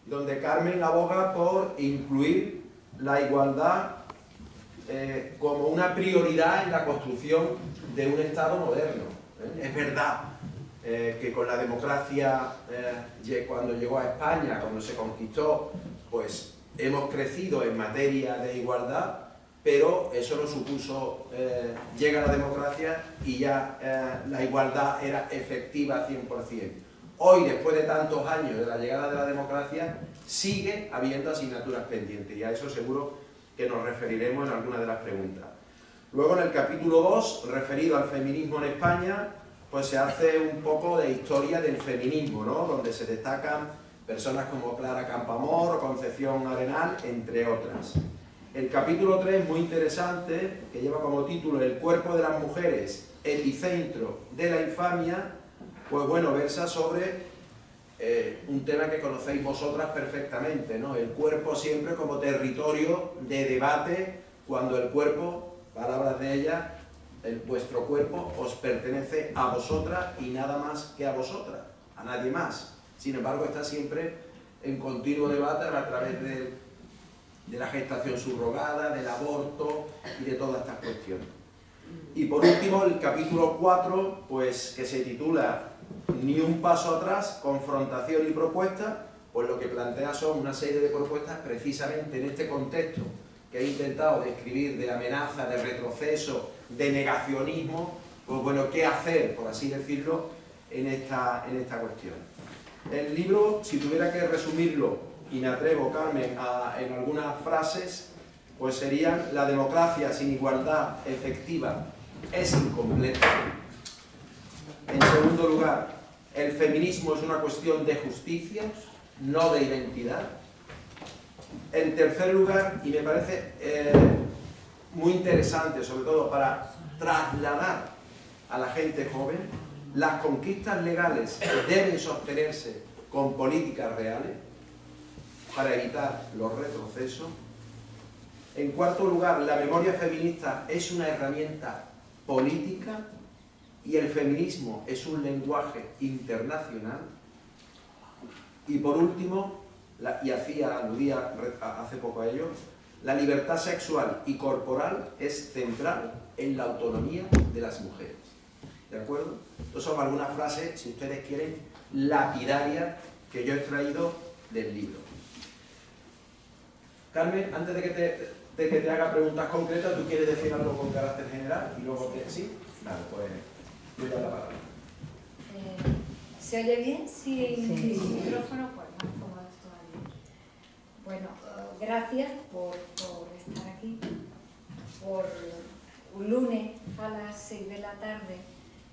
donde Carmen aboga por incluir la igualdad como una prioridad en la construcción de un Estado moderno. Es verdad que con la democracia, cuando llegó a España, cuando se conquistó, pues hemos crecido en materia de igualdad, pero eso no supuso, llega la democracia y ya la igualdad era efectiva 100%. Hoy, después de tantos años de la llegada de la democracia, sigue habiendo asignaturas pendientes, y a eso seguro que nos referiremos en alguna de las preguntas. Luego, en el capítulo 2, referido al feminismo en España, pues se hace un poco de historia del feminismo, ¿no?, donde se destacan personas como Clara Campoamor o Concepción Arenal, entre otras. El capítulo 3, muy interesante, que lleva como título El cuerpo de las mujeres, epicentro de la infamia, pues bueno, versa sobre un tema que conocéis vosotras perfectamente, ¿no? El cuerpo siempre como territorio de debate, cuando el cuerpo, palabras de ella, vuestro cuerpo os pertenece a vosotras y nada más que a vosotras, a nadie más. Sin embargo, está siempre en continuo debate a través de la gestación subrogada, del aborto y de todas estas cuestiones. Y por último, el capítulo 4, pues, que se titula Ni un paso atrás, confrontación y propuesta, pues lo que plantea son una serie de propuestas precisamente en este contexto que he intentado describir de amenaza, de retroceso, de negacionismo, pues bueno, qué hacer, por así decirlo, en esta cuestión. El libro, si tuviera que resumirlo, y me atrevo, Carmen, en algunas frases, pues serían: la democracia sin igualdad efectiva es incompleta. En segundo lugar, el feminismo es una cuestión de justicia, no de identidad. En tercer lugar, y me parece muy interesante, sobre todo para trasladar a la gente joven, las conquistas legales deben sostenerse con políticas reales para evitar los retrocesos. En cuarto lugar, la memoria feminista es una herramienta política y el feminismo es un lenguaje internacional. Y por último, y aludía hace poco a ello, la libertad sexual y corporal es central en la autonomía de las mujeres. ¿De acuerdo? Estas son algunas frases, si ustedes quieren, lapidarias que yo he extraído del libro. Carmen, antes de que te haga preguntas concretas, ¿tú quieres decir algo con carácter general? Y luego ¿sí? Vale, pues doy la palabra. ¿Se oye bien? Sí. Micrófono, pues más cómodo todavía. Bueno, gracias por estar aquí, por un lunes a las 6 de la tarde,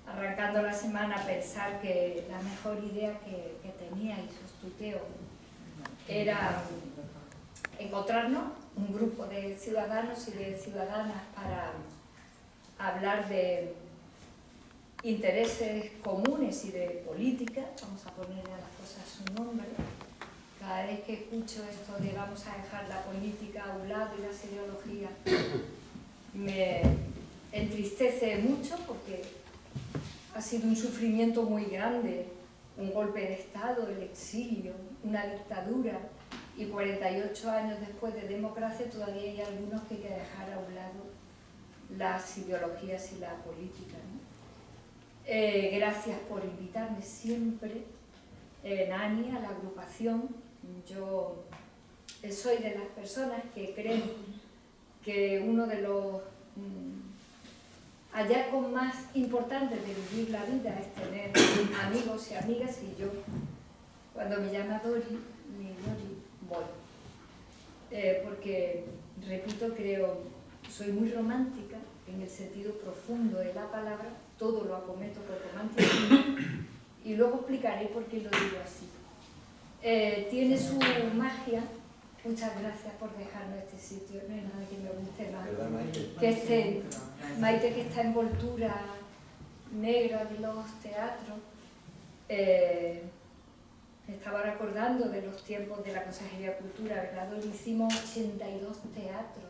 arrancando la semana, pensar que la mejor idea que tenía, y sostuteo, era encontrarnos un grupo de ciudadanos y de ciudadanas para hablar de intereses comunes y de política. Vamos a ponerle a las cosas su nombre. Cada vez que escucho esto de vamos a dejar la política a un lado y las ideologías, me entristece mucho, porque ha sido un sufrimiento muy grande, un golpe de Estado, el exilio, una dictadura, y 48 años después de democracia todavía hay algunos que hay que dejar a un lado las ideologías y la política, ¿no? Gracias por invitarme siempre, Nani, a la agrupación. Yo soy de las personas que creen que uno de los hallazgos más importantes de vivir la vida es tener amigos y amigas, y yo, cuando me llama Dori, voy. Porque, repito, soy muy romántica en el sentido profundo de la palabra, todo lo acometo por romanticismo, y luego explicaré por qué lo digo así. Tiene su magia. Muchas gracias por dejarnos este sitio, no hay nada que me guste más que Maite, que esta envoltura negra de los teatros. Estaba recordando de los tiempos de la Consejería de Cultura, ¿verdad? Hicimos 82 teatros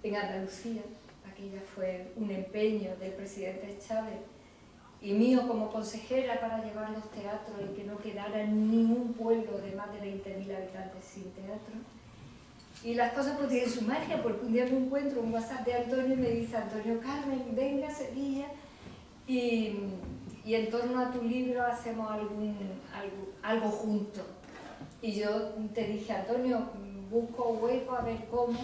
en Andalucía. Aquella fue un empeño del presidente Chávez, y mío como consejera para llevar los teatros y que no quedara ni un pueblo de más de 20.000 habitantes sin teatro. Y las cosas pues tienen su magia, porque un día me encuentro un WhatsApp de Antonio y me dice: Antonio Carmen, venga a Sevilla y en torno a tu libro hacemos algo juntos. Y yo te dije: Antonio, busco hueco a ver cómo,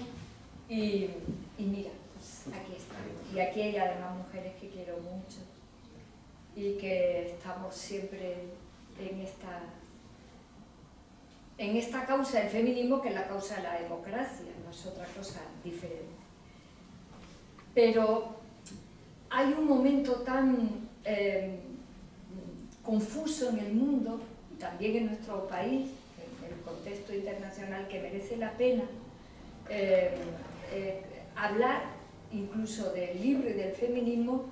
y mira, pues aquí estamos. Y aquí hay además mujeres que quiero mucho y que estamos siempre en esta causa del feminismo, que es la causa de la democracia, no es otra cosa diferente. Pero hay un momento tan confuso en el mundo, y también en nuestro país, en el contexto internacional, que merece la pena hablar incluso del libro y del feminismo,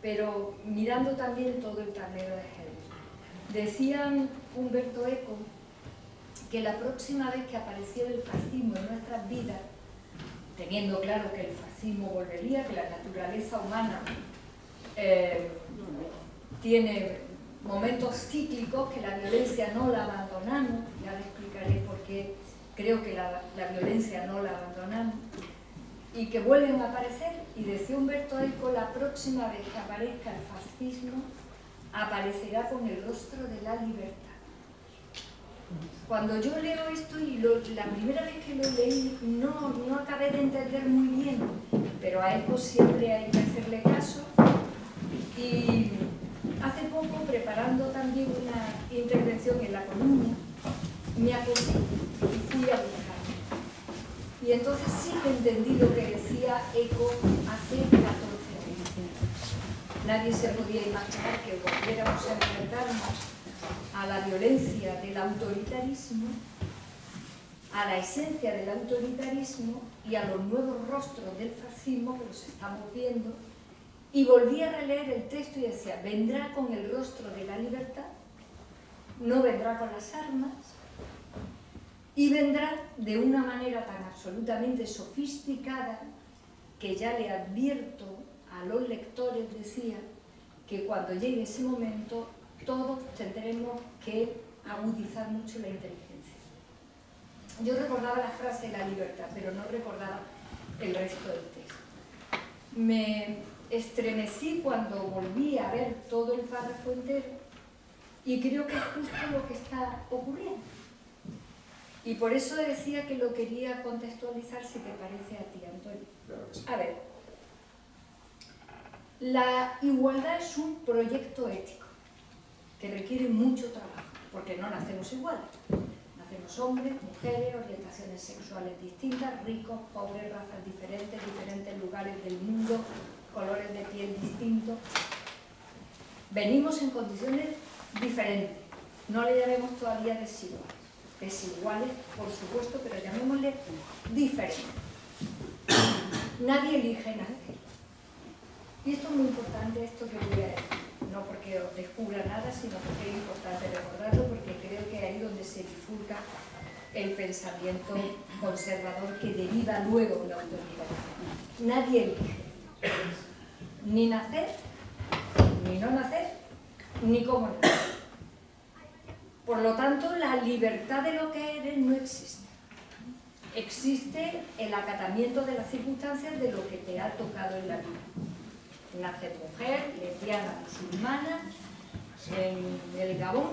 pero mirando también todo el tablero de género. Decía Umberto Eco que la próxima vez que apareciera el fascismo en nuestras vidas, teniendo claro que el fascismo volvería, que la naturaleza humana tiene momentos cíclicos, que la violencia no la abandonamos, ya le explicaré por qué creo que la violencia no la abandonamos, y que vuelven a aparecer, y decía Umberto Eco: la próxima vez que aparezca el fascismo, aparecerá con el rostro de la libertad. Cuando yo leo esto, y la primera vez que lo leí, no acabé de entender muy bien, pero a Eco siempre hay que hacerle caso. Y hace poco, preparando también una intervención en La Coruña, me acordé y fui a buscar. Y entonces sí que entendí lo que decía Eco hace 14 años. Nadie se podía imaginar que volviéramos a enfrentarnos a la violencia del autoritarismo, a la esencia del autoritarismo y a los nuevos rostros del fascismo que los estamos viendo. Y volví a releer el texto y decía: vendrá con el rostro de la libertad, no vendrá con las armas, y vendrá de una manera tan absolutamente sofisticada que ya le advierto a los lectores, decía, que cuando llegue ese momento todos tendremos que agudizar mucho la inteligencia. Yo recordaba la frase de la libertad, pero no recordaba el resto del texto. Me estremecí cuando volví a ver todo el párrafo entero, y creo que es justo lo que está ocurriendo. Y por eso decía que lo quería contextualizar, si te parece a ti, Antonio. A ver, la igualdad es un proyecto ético que requiere mucho trabajo, porque no nacemos iguales. Nacemos hombres, mujeres, orientaciones sexuales distintas, ricos, pobres, razas diferentes, diferentes lugares del mundo, colores de piel distintos. Venimos en condiciones diferentes. No le llamemos todavía desiguales. Desiguales, por supuesto, pero llamémosle diferentes. Nadie elige nacer. Y esto es muy importante, esto que voy a decir. No porque os descubra nada, sino porque es importante recordarlo, porque creo que ahí donde se bifurca el pensamiento conservador que deriva luego la autoridad. Nadie elige ni nacer, ni no nacer, ni cómo nacer. Por lo tanto, la libertad de lo que eres no existe. Existe el acatamiento de las circunstancias de lo que te ha tocado en la vida. Naces mujer, lesbiana, musulmana, en el Gabón,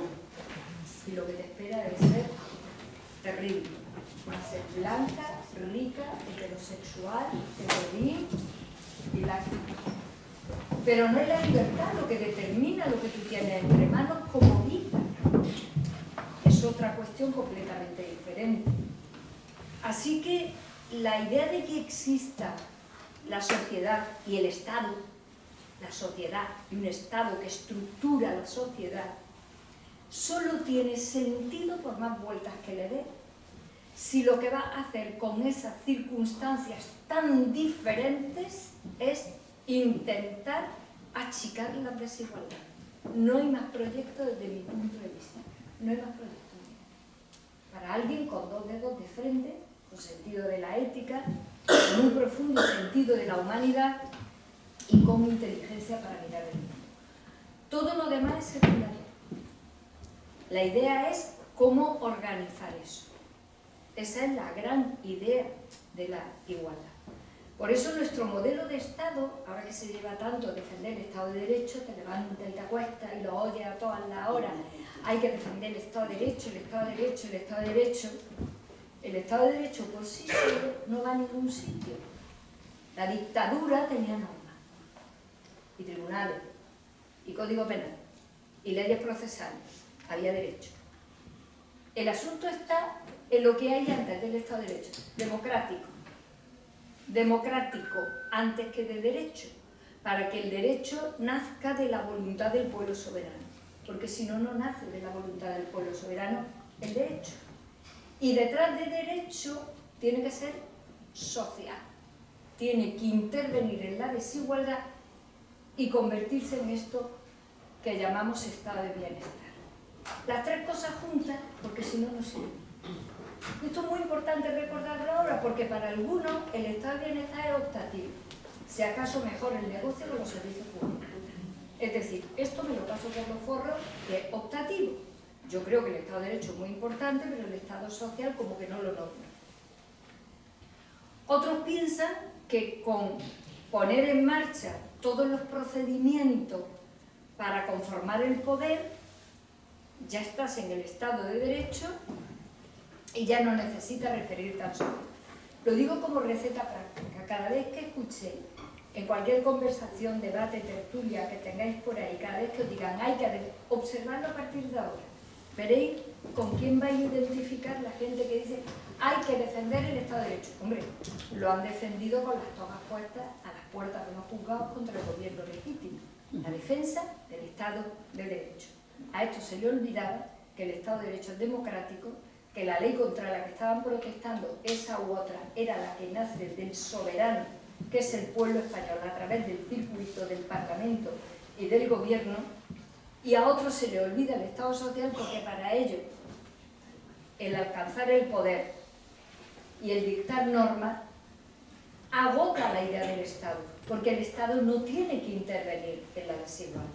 y lo que te espera debe ser terrible. Naces blanca, rica, heterosexual, heterodín y láctea. Pero no es la libertad lo que determina lo que tú tienes entre manos como vida. Es otra cuestión completamente diferente. Así que la idea de que exista la sociedad y el Estado, la sociedad y un Estado que estructura la sociedad, solo tiene sentido, por más vueltas que le dé, si lo que va a hacer con esas circunstancias tan diferentes es intentar achicar las desigualdades. No hay más proyecto desde mi punto de vista. No hay más proyecto. Para alguien con dos dedos de frente, con sentido de la ética, con un profundo sentido de la humanidad y con inteligencia para mirar el mundo. Todo lo demás es secundario. La idea es cómo organizar eso. Esa es la gran idea de la igualdad. Por eso nuestro modelo de Estado, ahora que se lleva tanto a defender el Estado de Derecho, te levantas y te acuestas y lo oyes a todas las horas, hay que defender el Estado de Derecho, el Estado de Derecho, el Estado de Derecho. El Estado de Derecho por sí solo no va a ningún sitio. La dictadura tenía normas, y tribunales, y código penal, y leyes procesales, había derecho. El asunto está en lo que hay antes del Estado de Derecho, democrático. Democrático antes que de derecho, para que el derecho nazca de la voluntad del pueblo soberano, porque si no, no nace de la voluntad del pueblo soberano el derecho. Y detrás de derecho tiene que ser social, tiene que intervenir en la desigualdad y convertirse en esto que llamamos estado de bienestar. Las tres cosas juntas, porque si no, no sirven. Esto es muy importante recordarlo ahora, porque para algunos el estado de bienestar es optativo. Si acaso mejora el negocio con los servicios públicos. Es decir, esto me lo paso por los forros, que es optativo. Yo creo que el Estado de Derecho es muy importante, pero el Estado social como que no lo nombra. Otros piensan que con poner en marcha todos los procedimientos para conformar el poder, ya estás en el Estado de Derecho y ya no necesitas referirte al solo. Lo digo como receta práctica. Cada vez que escuché en cualquier conversación, debate, tertulia que tengáis por ahí, cada vez que os digan hay que observarlo a partir de ahora, veréis con quién vais a identificar la gente que dice hay que defender el Estado de Derecho. Hombre, lo han defendido con las togas puestas a las puertas de los juzgados contra el gobierno legítimo. La defensa del Estado de Derecho. A esto se le olvidaba que el Estado de Derecho es democrático, que la ley contra la que estaban protestando, esa u otra, era la que nace del soberano, que es el pueblo español, a través del circuito del Parlamento y del Gobierno, y a otros se le olvida el Estado social porque para ellos el alcanzar el poder y el dictar normas agota la idea del Estado, porque el Estado no tiene que intervenir en la desigualdad.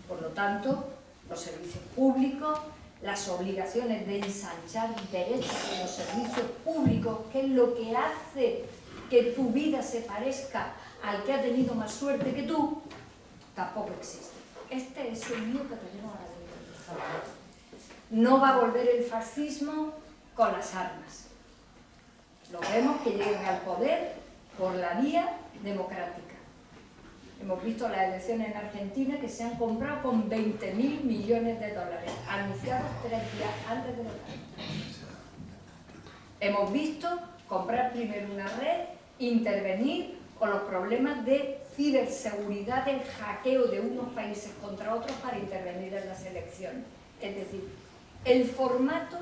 Por lo tanto, los servicios públicos, las obligaciones de ensanchar derechos en los servicios públicos, que es lo que hace que tu vida se parezca al que ha tenido más suerte que tú, tampoco existe. Este es el lío que tenemos ahora mismo. No va a volver el fascismo con las armas. Lo vemos que llegan al poder por la vía democrática. Hemos visto las elecciones en Argentina que se han comprado con 20.000 millones de dólares, anunciados 3 días antes de votar. Hemos visto comprar primero una red, intervenir con los problemas de ciberseguridad, del hackeo de unos países contra otros para intervenir en las elecciones. Es decir, el formato,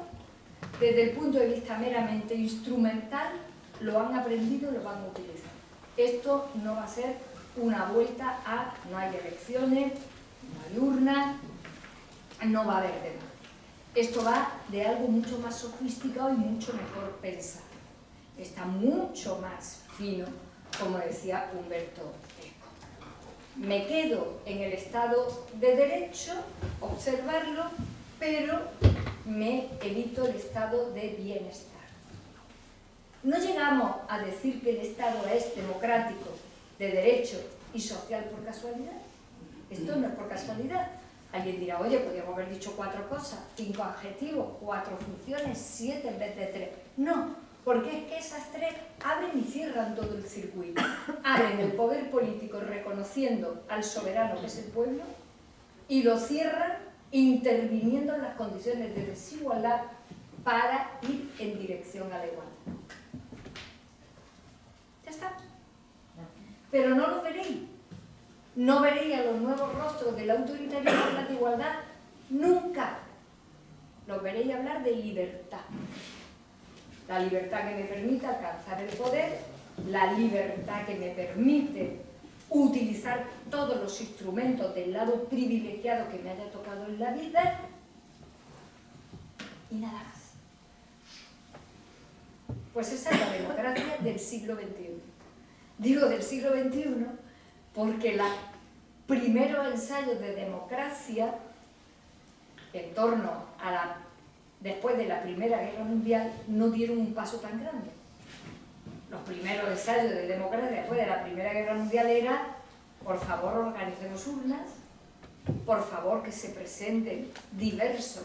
desde el punto de vista meramente instrumental, lo han aprendido y lo van a utilizar. Esto no va a ser una vuelta a no hay elecciones, no hay urnas, no va a haber debate. Esto va de algo mucho más sofisticado y mucho mejor pensado. Está mucho más fino, como decía Humberto Eco. Me quedo en el Estado de Derecho, observarlo, pero me evito el estado de bienestar. No llegamos a decir que el Estado es democrático, de derecho y social por casualidad. Esto no es por casualidad. Alguien dirá, oye, podríamos haber dicho 4 cosas, 5 adjetivos, 4 funciones, 7 en vez de 3. No, porque es que esas 3 abren y cierran todo el circuito. Abren el poder político reconociendo al soberano que es el pueblo y lo cierran interviniendo en las condiciones de desigualdad para ir en dirección a la igualdad. Ya está. Pero no lo veréis. No veréis a los nuevos rostros del autoritarismo y la igualdad nunca. Los veréis hablar de libertad. La libertad que me permite alcanzar el poder, la libertad que me permite utilizar todos los instrumentos del lado privilegiado que me haya tocado en la vida y nada más. Pues esa es la democracia del siglo XXI. Digo del siglo XXI porque la primeros ensayos de democracia en torno a después de la Primera Guerra Mundial no dieron un paso tan grande. Los primeros ensayos de democracia después de la Primera Guerra Mundial era, por favor, organicemos urnas, por favor, que se presenten diversos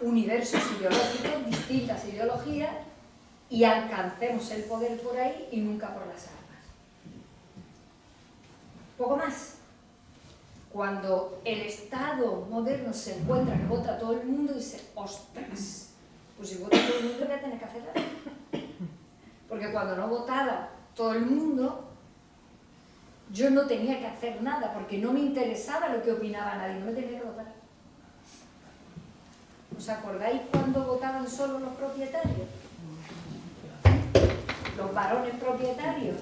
universos ideológicos, distintas ideologías, y alcancemos el poder por ahí y nunca por las armas. Poco más. Cuando el Estado moderno se encuentra que vota a todo el mundo, dice, ostras, pues si vota todo el mundo voy a tener que hacer algo. Porque cuando no votaba todo el mundo, yo no tenía que hacer nada, porque no me interesaba lo que opinaba nadie, no me tenía que votar. ¿Os acordáis cuando votaban solo los propietarios? Los varones propietarios.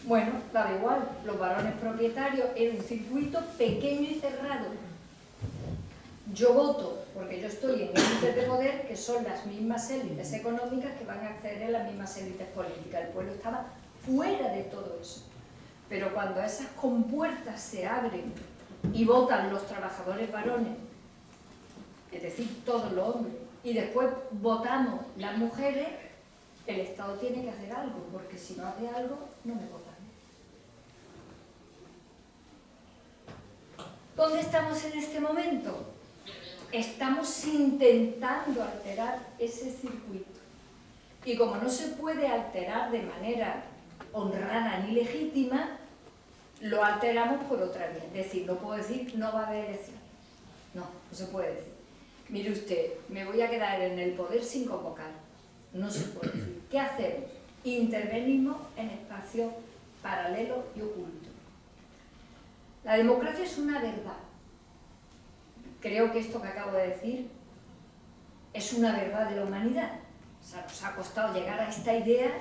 Bueno, daba igual, los varones propietarios era un circuito pequeño y cerrado. Yo voto porque yo estoy en élites de poder, que son las mismas élites económicas que van a acceder a las mismas élites políticas. El pueblo estaba fuera de todo eso. Pero cuando esas compuertas se abren y votan los trabajadores varones, es decir, todos los hombres, y después votamos las mujeres, el Estado tiene que hacer algo, porque si no hace algo, no me votan. ¿Dónde estamos en este momento? Estamos intentando alterar ese circuito. Y como no se puede alterar de manera honrada ni legítima, lo alteramos por otra vía. Es decir, no puedo decir no va a haber elecciones. No, no se puede decir. Mire usted, me voy a quedar en el poder sin convocar. No se puede decir. ¿Qué hacemos? Intervenimos en espacios paralelos y ocultos. La democracia es una verdad. Creo que esto que acabo de decir es una verdad de la humanidad. O sea, nos ha costado llegar a esta idea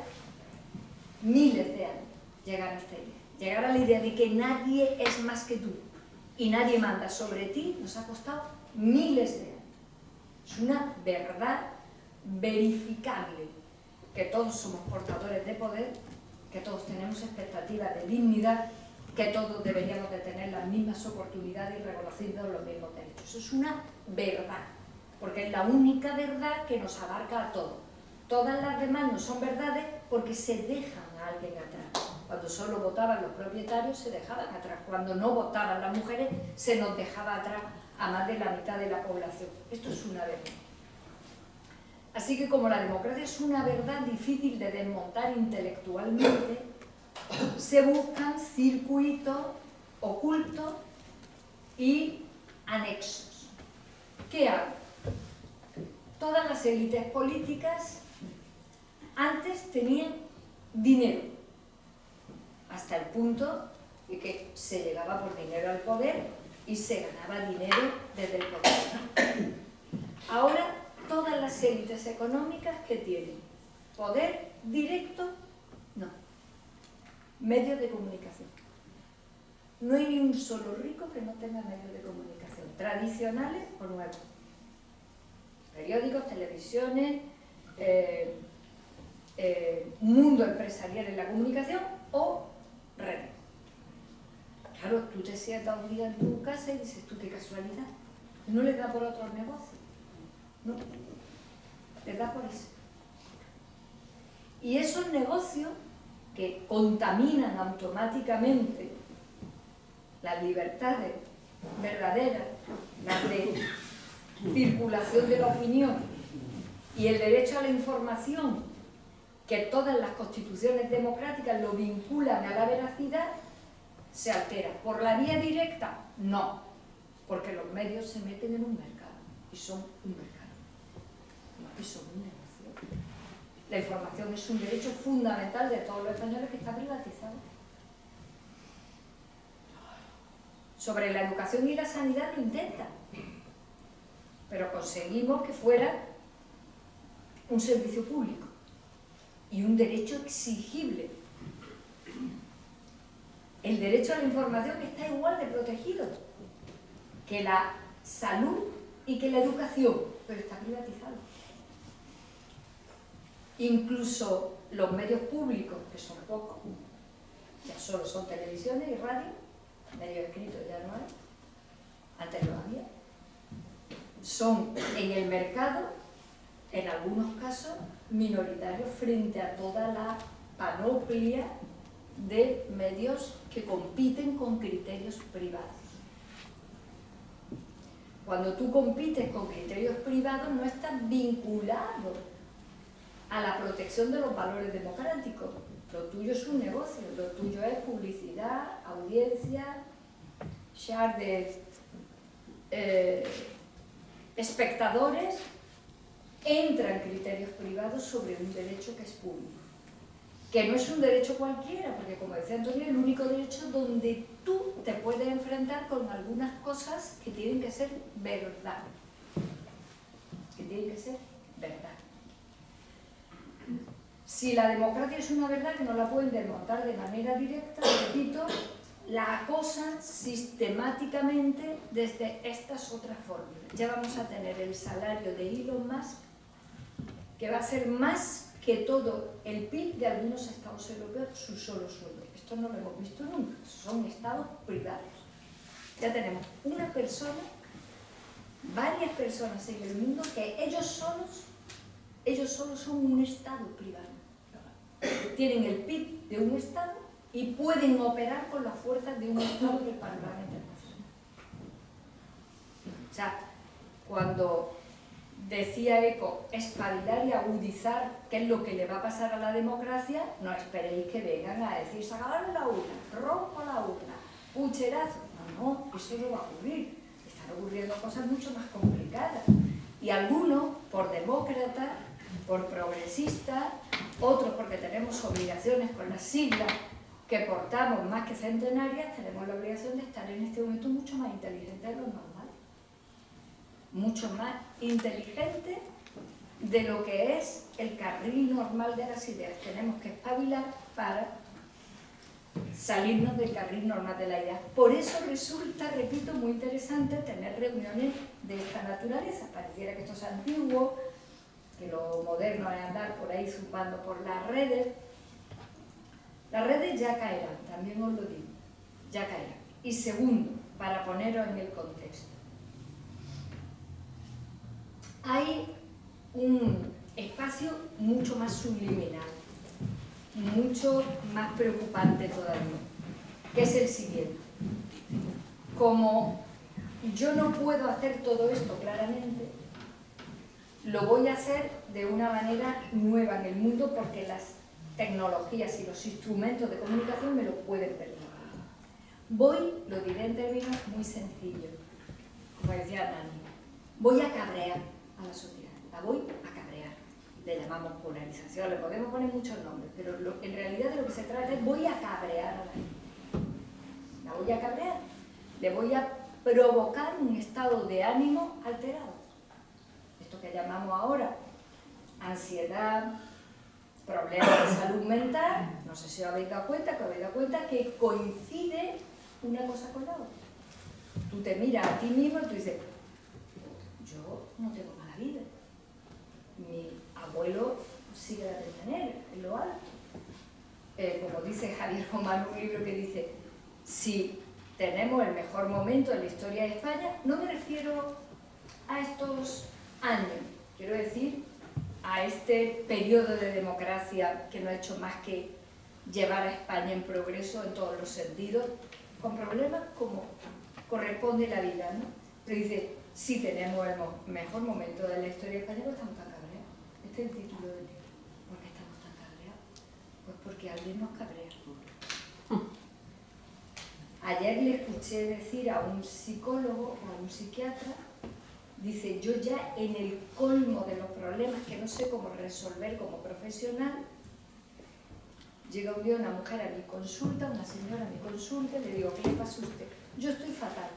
miles de años. Llegar a esta idea. Llegar a la idea de que nadie es más que tú y nadie manda sobre ti, nos ha costado miles de años. Es una verdad verificable, que todos somos portadores de poder, que todos tenemos expectativas de dignidad, que todos deberíamos de tener las mismas oportunidades y reconocidos los mismos derechos. Eso es una verdad, porque es la única verdad que nos abarca a todos. Todas las demás no son verdades porque se dejan a alguien atrás. Cuando solo votaban los propietarios se dejaban atrás. Cuando no votaban las mujeres se nos dejaba atrás a más de la mitad de la población. Esto es una verdad. Así que como la democracia es una verdad difícil de desmontar intelectualmente, se buscan circuitos ocultos y anexos. ¿Qué hago? Todas las élites políticas antes tenían dinero, hasta el punto de que se llegaba por dinero al poder y se ganaba dinero desde el poder. Ahora todas las élites económicas que tienen poder directo, no. Medios de comunicación. No hay ni un solo rico que no tenga medios de comunicación, tradicionales o nuevos. Periódicos, televisiones, mundo empresarial en la comunicación o redes. Claro, tú te sientas un día en tu casa y dices, tú qué casualidad, no le da por otros negocios, no, le da por eso. Y esos negocios que contaminan automáticamente las libertades verdaderas, las de circulación de la opinión y el derecho a la información, que todas las constituciones democráticas lo vinculan a la veracidad, se altera. ¿Por la vía directa? No, porque los medios se meten en un mercado y son un mercado, no, y son un negocio. La información es un derecho fundamental de todos los españoles que está privatizado. Sobre la educación y la sanidad lo intentan, pero conseguimos que fuera un servicio público y un derecho exigible. El derecho a la información está igual de protegido que la salud y que la educación, pero está privatizado. Incluso los medios públicos, que son pocos, ya solo son televisiones y radio, medio escrito ya no hay, antes lo había, son en el mercado, en algunos casos, minoritarios frente a toda la panoplia de medios que compiten con criterios privados. Cuando tú compites con criterios privados no estás vinculado a la protección de los valores democráticos. Lo tuyo es un negocio, lo tuyo es publicidad, audiencia, share de espectadores. Entran criterios privados sobre un derecho que es público. Que no es un derecho cualquiera, porque como decía Antonio, es el único derecho donde tú te puedes enfrentar con algunas cosas que tienen que ser verdad. Que tienen que ser verdad. Si la democracia es una verdad que no la pueden desmontar de manera directa, repito, la acosan sistemáticamente desde estas otras fórmulas. Ya vamos a tener el salario de Elon Musk, que va a ser más que todo el PIB de algunos estados europeos, su solo sueldo. Esto no lo hemos visto nunca, son estados privados. Ya tenemos una persona, varias personas en el mundo que ellos solos son un estado privado. Tienen el PIB de un estado y pueden operar con las fuerzas de un estado del panorama internacional. O sea, cuando decía Eco, espabilar y agudizar qué es lo que le va a pasar a la democracia, no esperéis que vengan a decir, se acabaron la urna, rompo la urna, pucherazo. No, eso no va a ocurrir. Están ocurriendo cosas mucho más complicadas. Y algunos, por demócratas, por progresistas, otros porque tenemos obligaciones con las siglas que portamos más que centenarias, tenemos la obligación de estar en este momento mucho más inteligentes de lo normal. Mucho más inteligente de lo que es el carril normal de las ideas. Tenemos que espabilar para salirnos del carril normal de la idea. Por eso resulta, repito, muy interesante tener reuniones de esta naturaleza. Pareciera que esto es antiguo, que lo moderno es andar por ahí zumbando por las redes. Las redes ya caerán, también os lo digo, ya caerán. Y segundo, para poneros en el contexto, hay un espacio mucho más subliminal, mucho más preocupante todavía, que es el siguiente. Como yo no puedo hacer todo esto claramente, lo voy a hacer de una manera nueva en el mundo porque las tecnologías y los instrumentos de comunicación me lo pueden permitir. Lo diré en términos muy sencillos, como decía Nani, voy a cabrear a la sociedad, la voy a cabrear. Le llamamos polarización, le podemos poner muchos nombres, pero en realidad de lo que se trata es voy a cabrear a la gente. La voy a cabrear, le voy a provocar un estado de ánimo alterado. Esto que llamamos ahora ansiedad, problemas de salud mental, no sé si os habéis dado cuenta que coincide una cosa con la otra. Tú te miras a ti mismo y tú dices, yo no tengo mala vida. Mi abuelo sí que la de tener en lo alto. Como dice Javier Román, un libro que dice, si tenemos el mejor momento en la historia de España, no me refiero a estos años, quiero decir a este periodo de democracia que no ha hecho más que llevar a España en progreso en todos los sentidos, con problemas como corresponde la vida, ¿no? Pero dice, si tenemos el mejor momento de la historia española, estamos tan cabreados. Este es el título del libro. ¿Por qué estamos tan cabreados? Pues porque alguien nos cabrea. Ayer le escuché decir a un psicólogo o a un psiquiatra, dice, yo ya en el colmo de los problemas que no sé cómo resolver como profesional, llega un día una mujer a mi consulta, una señora a mi consulta, y le digo, ¿qué le pasa a usted? Yo estoy fatal.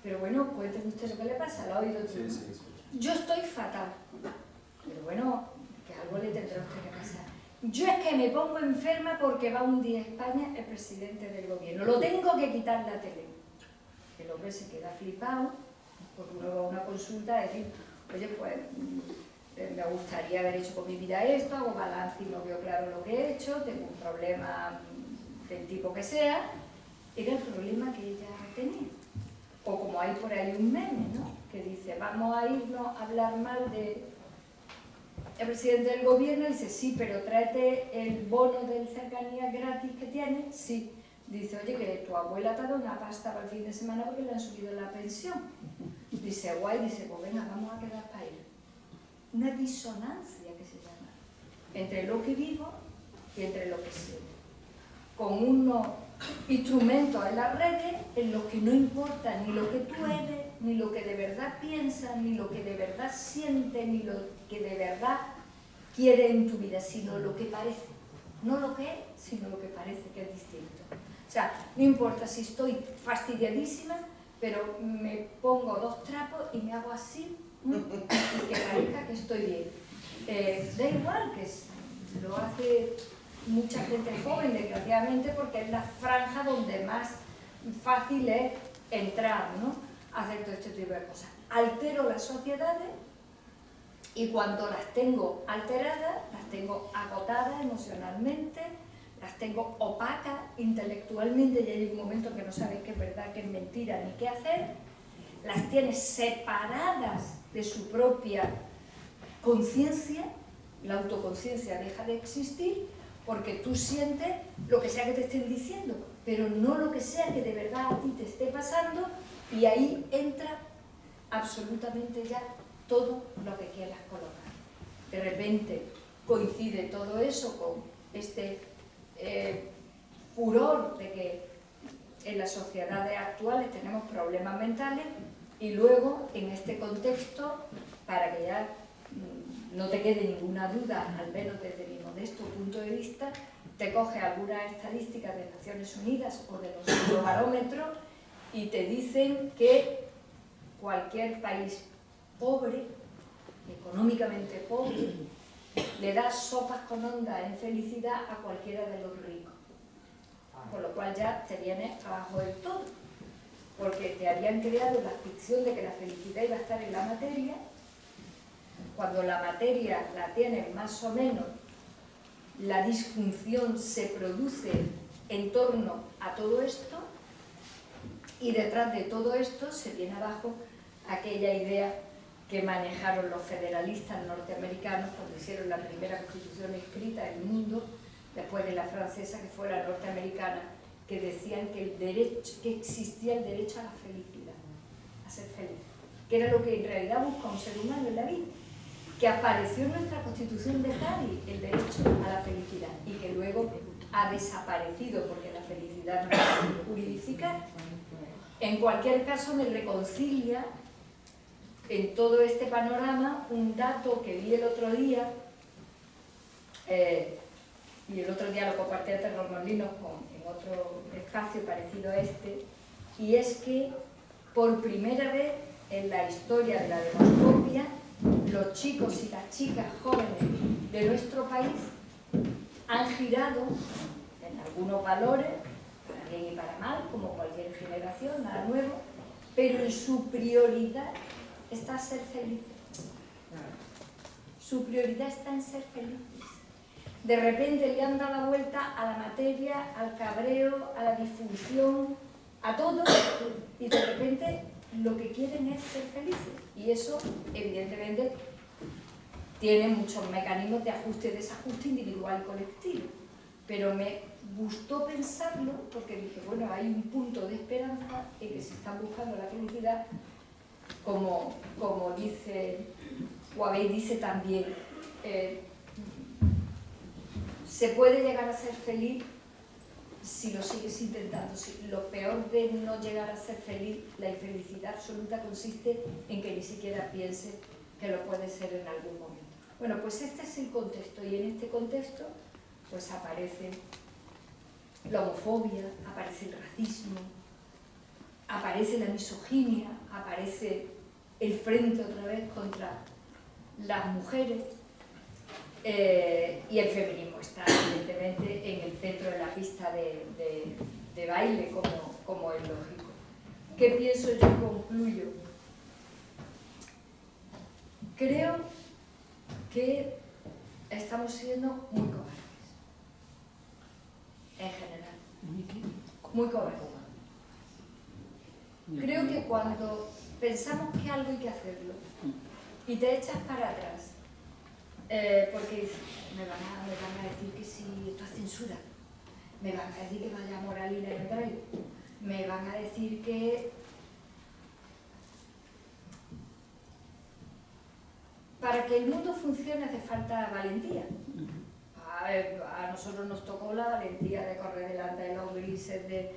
Pero bueno, cuénteme usted lo que le pasa, ¿lo ha oído tú? Sí. Yo estoy fatal. Pero bueno, que algo le tendrá a usted que pasar. Yo es que me pongo enferma porque va un día a España el presidente del gobierno. Lo tengo que quitar la tele. El hombre se queda flipado, porque uno va a una consulta a decir, oye, pues me gustaría haber hecho con mi vida esto, hago balance y no veo claro lo que he hecho, tengo un problema del tipo que sea, era el problema que ella tenía. O como hay por ahí un meme, ¿no?, que dice, vamos a irnos a hablar mal de el presidente del gobierno, y dice, sí, pero tráete el bono de cercanía gratis que tiene. Sí. Dice, oye, que tu abuela te ha dado una pasta para el fin de semana porque le han subido la pensión. Dice, guay, dice, pues venga, vamos a quedar para ir. Una disonancia que se llama, entre lo que vivo y entre lo que siento. Con unos instrumentos en las redes en los que no importa ni lo que tú eres, ni lo que de verdad piensas, ni lo que de verdad sientes, ni lo que de verdad quieres en tu vida, sino lo que parece. No lo que es, sino lo que parece, que es distinto. O sea, no importa si estoy fastidiadísima, pero me pongo 2 trapos y me hago así, y que parezca que estoy bien. Da igual, que lo hace mucha gente joven, desgraciadamente, porque es la franja donde más fácil es entrar, ¿no?, a hacer todo este tipo de cosas. Altero las sociedades, y cuando las tengo alteradas, las tengo agotadas emocionalmente, las tengo opacas intelectualmente, y hay un momento que no sabes qué es verdad, qué es mentira, ni qué hacer. Las tienes separadas de su propia conciencia, la autoconciencia deja de existir, porque tú sientes lo que sea que te estén diciendo, pero no lo que sea que de verdad a ti te esté pasando, y ahí entra absolutamente ya todo lo que quieras colocar. De repente coincide todo eso con este furor de que en las sociedades actuales tenemos problemas mentales, y luego en este contexto, para que ya no te quede ninguna duda, al menos desde mi modesto punto de vista, te coge algunas estadísticas de Naciones Unidas o de los Eurobarómetros y te dicen que cualquier país pobre, económicamente pobre, le da sopas con onda en felicidad a cualquiera de los ricos. Con lo cual ya te viene abajo del todo, porque te habían creado la ficción de que la felicidad iba a estar en la materia. Cuando la materia la tienes más o menos, la disfunción se produce en torno a todo esto, y detrás de todo esto se viene abajo aquella idea que manejaron los federalistas norteamericanos cuando hicieron la primera constitución escrita del mundo, después de la francesa, que fue la norteamericana, que decían que existía el derecho a la felicidad, a ser feliz, que era lo que en realidad busca un ser humano en la vida, que apareció en nuestra Constitución de Cádiz, el derecho a la felicidad, y que luego ha desaparecido porque la felicidad no se puede juridificar. En cualquier caso, me reconcilia en todo este panorama un dato que vi el otro día, y el otro día lo compartí a Terrormolinos en otro espacio parecido a este, y es que por primera vez en la historia de la demoscopia, los chicos y las chicas jóvenes de nuestro país han girado en algunos valores, para bien y para mal, como cualquier generación, nada nuevo, pero en su prioridad está ser felices. Su prioridad está en ser felices. De repente le han dado la vuelta a la materia, al cabreo, a la disfunción, a todo, y de repente lo que quieren es ser felices. Y eso, evidentemente, tiene muchos mecanismos de ajuste y desajuste individual y colectivo. Pero me gustó pensarlo porque dije, bueno, hay un punto de esperanza en que se está buscando la felicidad, como dice Huawei, dice también, se puede llegar a ser feliz si lo sigues intentando. Lo peor de no llegar a ser feliz, la infelicidad absoluta, consiste en que ni siquiera pienses que lo puede ser en algún momento. Bueno, pues este es el contexto, y en este contexto pues aparece la homofobia, aparece el racismo, aparece la misoginia, aparece el frente otra vez contra las mujeres, y el feminismo está evidentemente en el centro de la pista de baile, como es lógico. ¿Qué pienso yo y concluyo? Creo que estamos siendo muy cobardes, en general. ¿Muy cobardes? Creo que cuando pensamos que algo hay que hacerlo y te echas para atrás, porque dices, me van a decir que si esto es censura, me van a decir que vaya moralina en braille, me van a decir que... Para que el mundo funcione hace falta valentía. A nosotros nos tocó la valentía de correr delante de los grises, de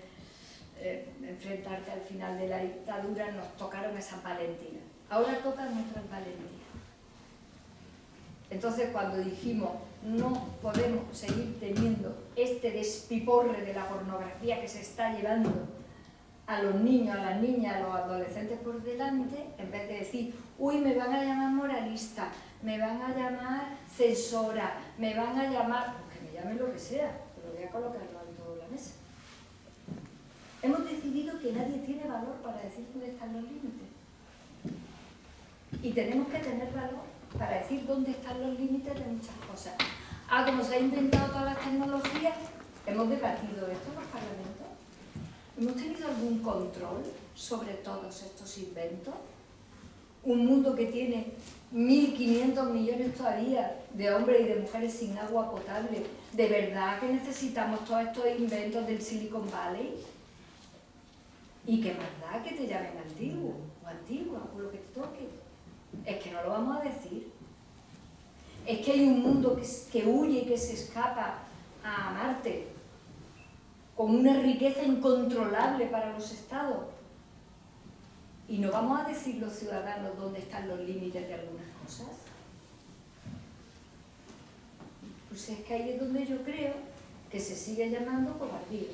enfrentarte al final de la dictadura, nos tocaron esas valentías. Ahora tocan nuestras valentías. Entonces, cuando dijimos no podemos seguir teniendo este despiporre de la pornografía que se está llevando a los niños, a las niñas, a los adolescentes por delante, en vez de decir, uy, me van a llamar moralista, me van a llamar censora, me van a llamar, que me llamen lo que sea, pero voy a colocarlo en toda la mesa. Hemos decidido que nadie tiene valor para decir dónde están los límites. Y tenemos que tener valor para decir dónde están los límites de muchas cosas. Como se han inventado todas las tecnologías, hemos debatido esto en los parlamentos. ¿Hemos tenido algún control sobre todos estos inventos? Un mundo que tiene 1.500 millones todavía de hombres y de mujeres sin agua potable. ¿De verdad que necesitamos todos estos inventos del Silicon Valley? Y que más da que te llamen antiguo o antigua o lo que te toque. Es que no lo vamos a decir. Es que hay un mundo que huye y que se escapa a Marte con una riqueza incontrolable para los estados. Y no vamos a decir los ciudadanos dónde están los límites de algunas cosas. Pues es que ahí es donde yo creo que se sigue llamando cobardía.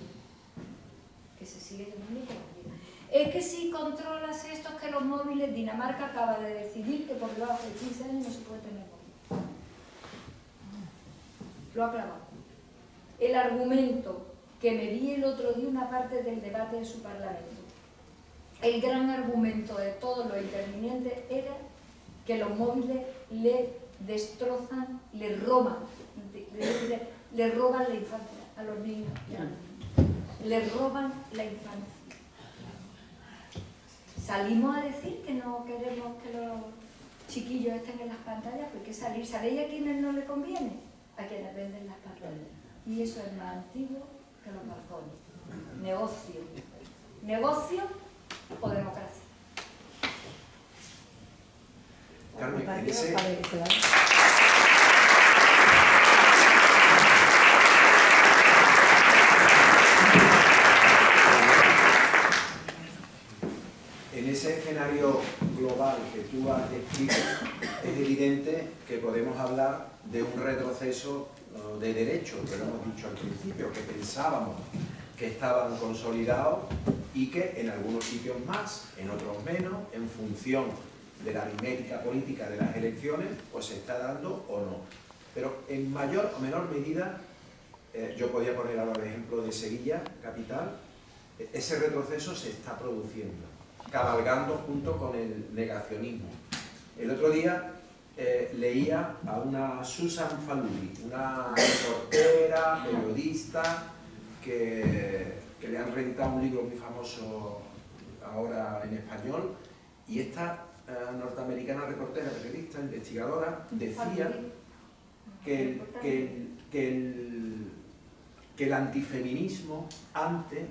Que se sigue llamando cobardía. Es que si controlas esto, es que los móviles, Dinamarca acaba de decidir que por debajo de 15 años no se puede tener móvil. Lo ha clavado. El argumento que me vi el otro día una parte del debate de su parlamento, el gran argumento de todos los intervinientes era que los móviles le destrozan, le roban la infancia a los niños. Le roban la infancia. Salimos a decir que no queremos que los chiquillos estén en las pantallas, pues hay que salir. ¿Sabéis a quienes no le conviene? A quienes venden las pantallas. Y eso es más antiguo que los balcones. Negocio. Negocio o democracia. Carmen, en ese... En ese escenario global que tú has descrito, es evidente que podemos hablar de un retroceso de derechos, que lo hemos dicho al principio, que pensábamos que estaban consolidados y que en algunos sitios más, en otros menos, en función de la aritmética política de las elecciones, pues se está dando o no. Pero en mayor o menor medida, yo podía poner ahora el ejemplo de Sevilla, capital, ese retroceso se está produciendo, cabalgando junto con el negacionismo. El otro día leía a una Susan Faludi, una reportera, periodista, que le han reeditado un libro muy famoso ahora en español, y esta norteamericana reportera, periodista, investigadora, decía que el antifeminismo antes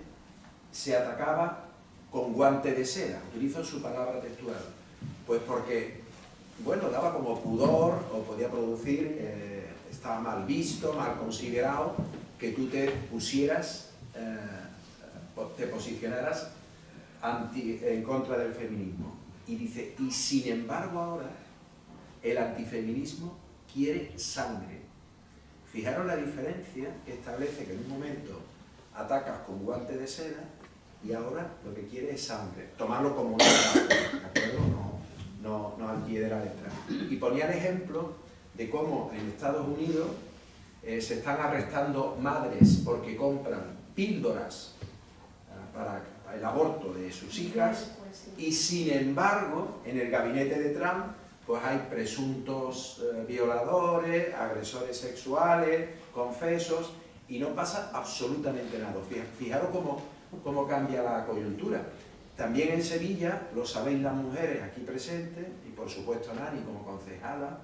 se atacaba con guante de seda, utilizo su palabra textual, pues porque, bueno, daba como pudor o podía producir, estaba mal visto, mal considerado, que tú te pusieras, te posicionaras en contra del feminismo. Y dice, y sin embargo ahora, el antifeminismo quiere sangre. Fijaros la diferencia que establece, que en un momento atacas con guante de seda y ahora lo que quiere es sangre. Tomarlo como una verdad, ¿de acuerdo? No al pie de la letra. Y ponía el ejemplo de cómo en Estados Unidos se están arrestando madres porque compran píldoras para el aborto de sus hijas, y sin embargo en el gabinete de Trump pues hay presuntos violadores, agresores sexuales, confesos, y no pasa absolutamente nada. Fijaros cómo cambia la coyuntura. también en Sevilla, lo sabéis las mujeres aquí presentes, y por supuesto Nani como concejala,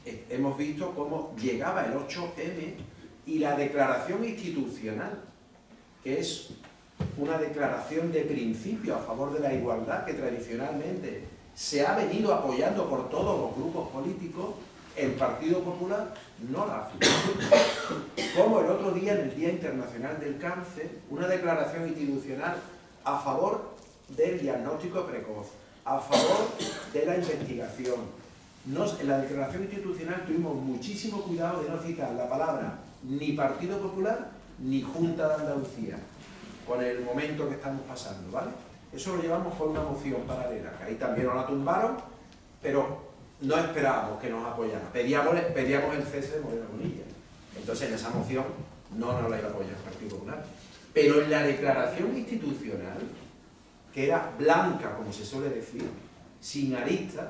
hemos visto cómo llegaba el 8M y la declaración institucional, que es una declaración de principio a favor de la igualdad que tradicionalmente se ha venido apoyando por todos los grupos políticos, el Partido Popular no la ha firmado. Como el otro día, en el Día Internacional del Cáncer, una declaración institucional a favor del diagnóstico precoz, a favor de la investigación. En la declaración institucional tuvimos muchísimo cuidado de no citar la palabra ni Partido Popular ni Junta de Andalucía, con el momento que estamos pasando, ¿vale? Eso lo llevamos por una moción paralela, que ahí también nos la tumbaron, pero no esperábamos que nos apoyaran. Pedíamos el cese de Moreno Bonilla. Entonces en esa moción no nos la iba a apoyar el Partido Popular. Pero en la declaración institucional, que era blanca, como se suele decir, sin aristas,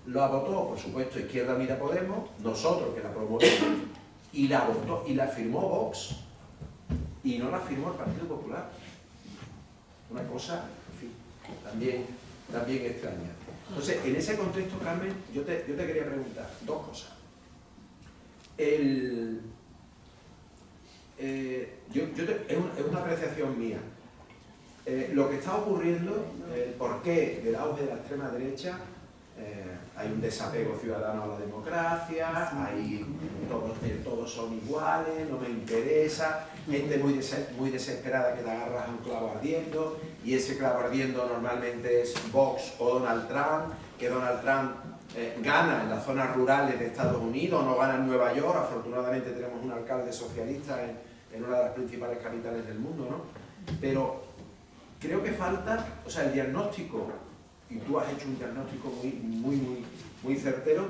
lo votó, por supuesto, Izquierda Unida Podemos, nosotros que la promovimos, y la votó, y la firmó Vox, y no la firmó el Partido Popular. Una cosa, en fin, también extraña. Entonces, en ese contexto, Carmen, yo te quería preguntar dos cosas. Es una apreciación mía. Lo que está ocurriendo, el porqué del auge de la extrema derecha, hay un desapego ciudadano a la democracia, todos son iguales, no me interesa, gente muy desesperada que te agarras a un clavo ardiendo, y ese clavo ardiendo normalmente es Vox o Donald Trump, que Donald Trump gana en las zonas rurales de Estados Unidos, no gana en Nueva York. Afortunadamente tenemos un alcalde socialista en una de las principales capitales del mundo, ¿no? Pero creo que falta, o sea, el diagnóstico, y tú has hecho un diagnóstico muy certero,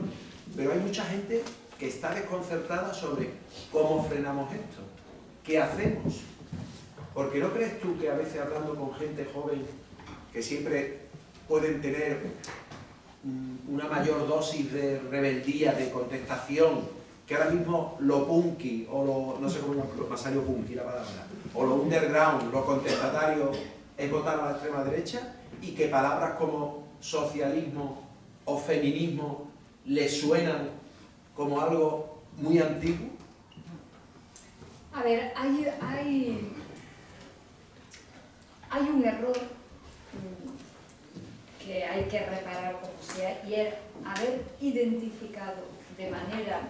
pero hay mucha gente que está desconcertada sobre cómo frenamos esto, qué hacemos. Porque ¿no crees tú que a veces hablando con gente joven, que siempre pueden tener una mayor dosis de rebeldía, de contestación, que ahora mismo lo punky, o lo, no sé cómo me salió punky la palabra, o lo underground, lo contestatario, es votar a la extrema derecha, y que palabras como socialismo o feminismo les suenan como algo muy antiguo? A ver, hay un error que hay que reparar como sea, y es haber identificado de manera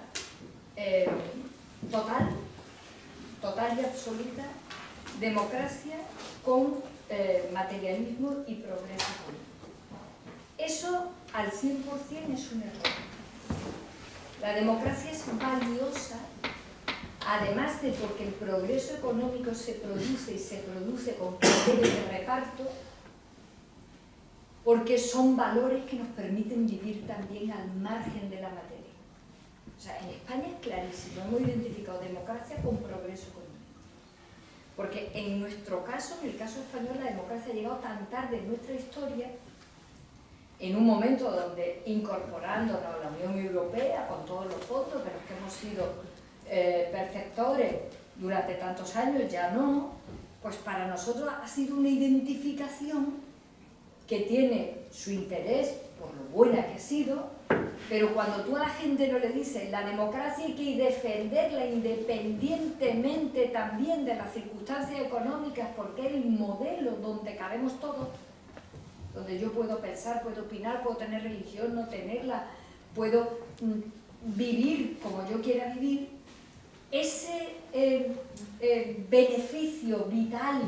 total y absoluta democracia con materialismo y progreso político. Eso al 100% es un error. La democracia es valiosa, además de porque el progreso económico se produce con criterios de reparto, porque son valores que nos permiten vivir también al margen de la materia. O sea, en España es clarísimo, hemos identificado democracia con progreso económico. Porque en nuestro caso, en el caso español, la democracia ha llegado tan tarde en nuestra historia, en un momento donde, incorporándonos a la Unión Europea con todos los fondos, pero es que hemos sido perceptores durante tantos años, ya no, pues para nosotros ha sido una identificación que tiene su interés por lo buena que ha sido, pero cuando tú a la gente no le dices la democracia hay que defenderla independientemente también de las circunstancias económicas, porque es el modelo donde cabemos todos, donde yo puedo pensar, puedo opinar, puedo tener religión, no tenerla, puedo vivir como yo quiera vivir, ese beneficio vital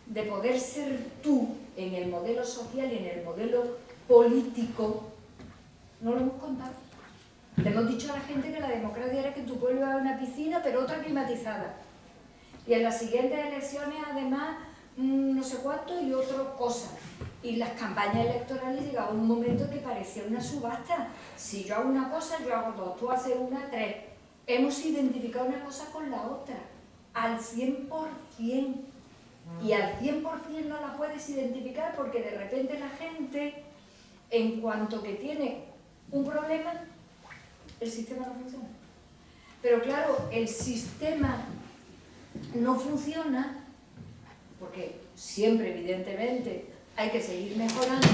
de poder ser tú en el modelo social y en el modelo político, no lo hemos contado. Le hemos dicho a la gente que la democracia era que tu pueblo iba a una piscina, pero otra climatizada. Y en las siguientes elecciones, además, no sé cuánto y otra cosa. Y las campañas electorales llegaba un momento que parecía una subasta. Si yo hago una cosa, yo hago dos, tú haces una, tres. Hemos identificado una cosa con la otra, al 100%. Y al 100% no la puedes identificar porque de repente la gente, en cuanto que tiene un problema, el sistema no funciona. Pero claro, el sistema no funciona porque siempre, evidentemente, hay que seguir mejorando,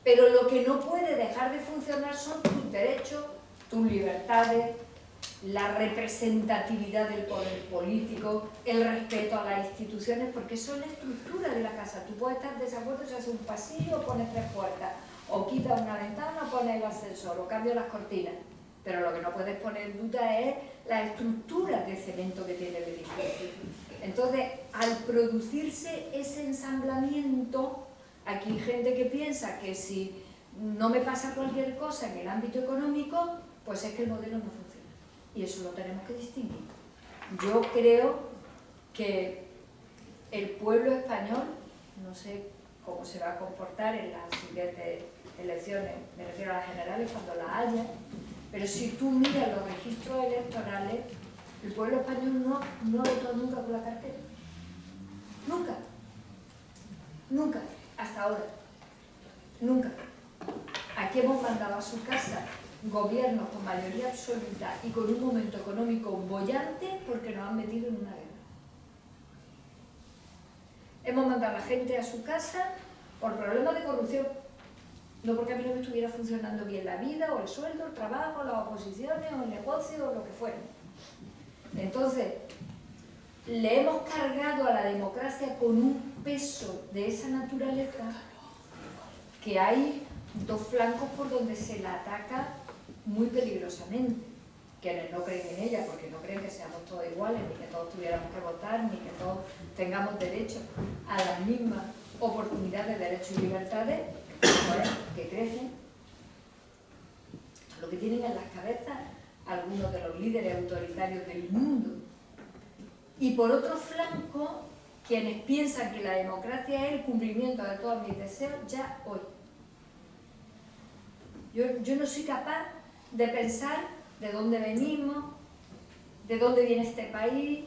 pero lo que no puede dejar de funcionar son tus derechos, tus libertades, la representatividad del poder político, el respeto a las instituciones, porque eso es la estructura de la casa. Tú puedes estar de desacuerdo si haces un pasillo o pones 3 puertas, o quitas una ventana o pones el ascensor, o cambias las cortinas. Pero lo que no puedes poner en duda es la estructura de cemento que tiene el edificio. Entonces, al producirse ese ensamblamiento, aquí hay gente que piensa que si no me pasa cualquier cosa en el ámbito económico, pues es que el modelo no funciona. Y eso lo tenemos que distinguir. Yo creo que el pueblo español, no sé cómo se va a comportar en las siguientes elecciones, me refiero a las generales, cuando las haya, pero si tú miras los registros electorales, el pueblo español no votó nunca por la cartera. Nunca. Nunca. Hasta ahora. Nunca. Aquí hemos mandado a su casa gobiernos con mayoría absoluta y con un momento económico boyante porque nos han metido en una guerra. Hemos mandado a la gente a su casa por problemas de corrupción, no porque a mí no me estuviera funcionando bien la vida, o el sueldo, el trabajo, las oposiciones, o el negocio, o lo que fuera. Entonces, le hemos cargado a la democracia con un peso de esa naturaleza que hay 2 flancos por donde se la ataca muy peligrosamente. Quienes no creen en ella, porque no creen que seamos todos iguales, ni que todos tuviéramos que votar, ni que todos tengamos derecho a las mismas oportunidades, derechos y libertades, que crecen. Lo que tienen en las cabezas algunos de los líderes autoritarios del mundo. Y por otro flanco, quienes piensan que la democracia es el cumplimiento de todos mis deseos ya hoy. Yo no soy capaz de pensar de dónde venimos, de dónde viene este país,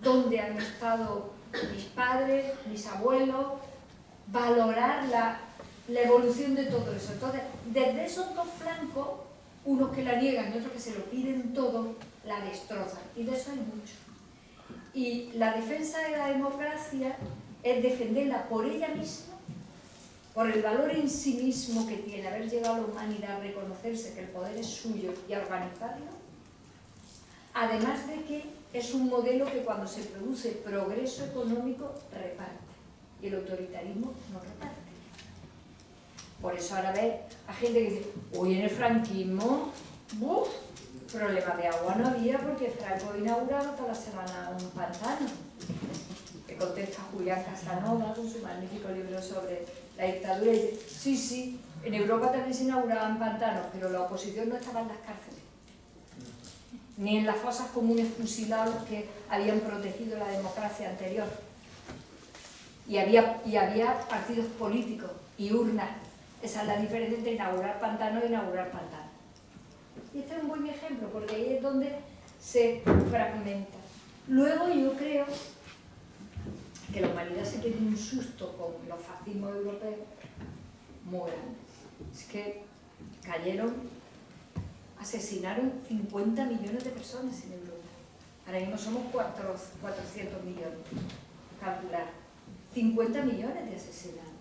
dónde han estado mis padres, mis abuelos, valorar la evolución de todo eso. Entonces, desde esos 2 flancos, unos que la niegan y otros que se lo piden todo, la destrozan. Y de eso hay mucho. Y la defensa de la democracia es defenderla por ella misma, por el valor en sí mismo que tiene haber llegado a la humanidad a reconocerse que el poder es suyo y a organizarlo, además de que es un modelo que cuando se produce progreso económico reparte, y el autoritarismo no reparte. Por eso ahora ves a gente que dice, hoy en el franquismo, ¡buf! Problema de agua no había porque Franco ha inaugurado toda la semana un pantano. Que contesta Julián Casanova con su magnífico libro sobre la dictadura y dice, sí, en Europa también se inauguraban pantanos, pero la oposición no estaba en las cárceles, ni en las fosas comunes fusilados que habían protegido la democracia anterior. Y había partidos políticos y urnas. Esa es la diferencia entre inaugurar pantanos y inaugurar pantanos. Y este es un buen ejemplo, porque ahí es donde se fragmenta. Luego yo creo que la humanidad se tiene un susto con los fascismos europeos muy grande. Es que asesinaron 50 millones de personas en Europa. Ahora mismo somos 400 millones, calcular. 50 millones de asesinados.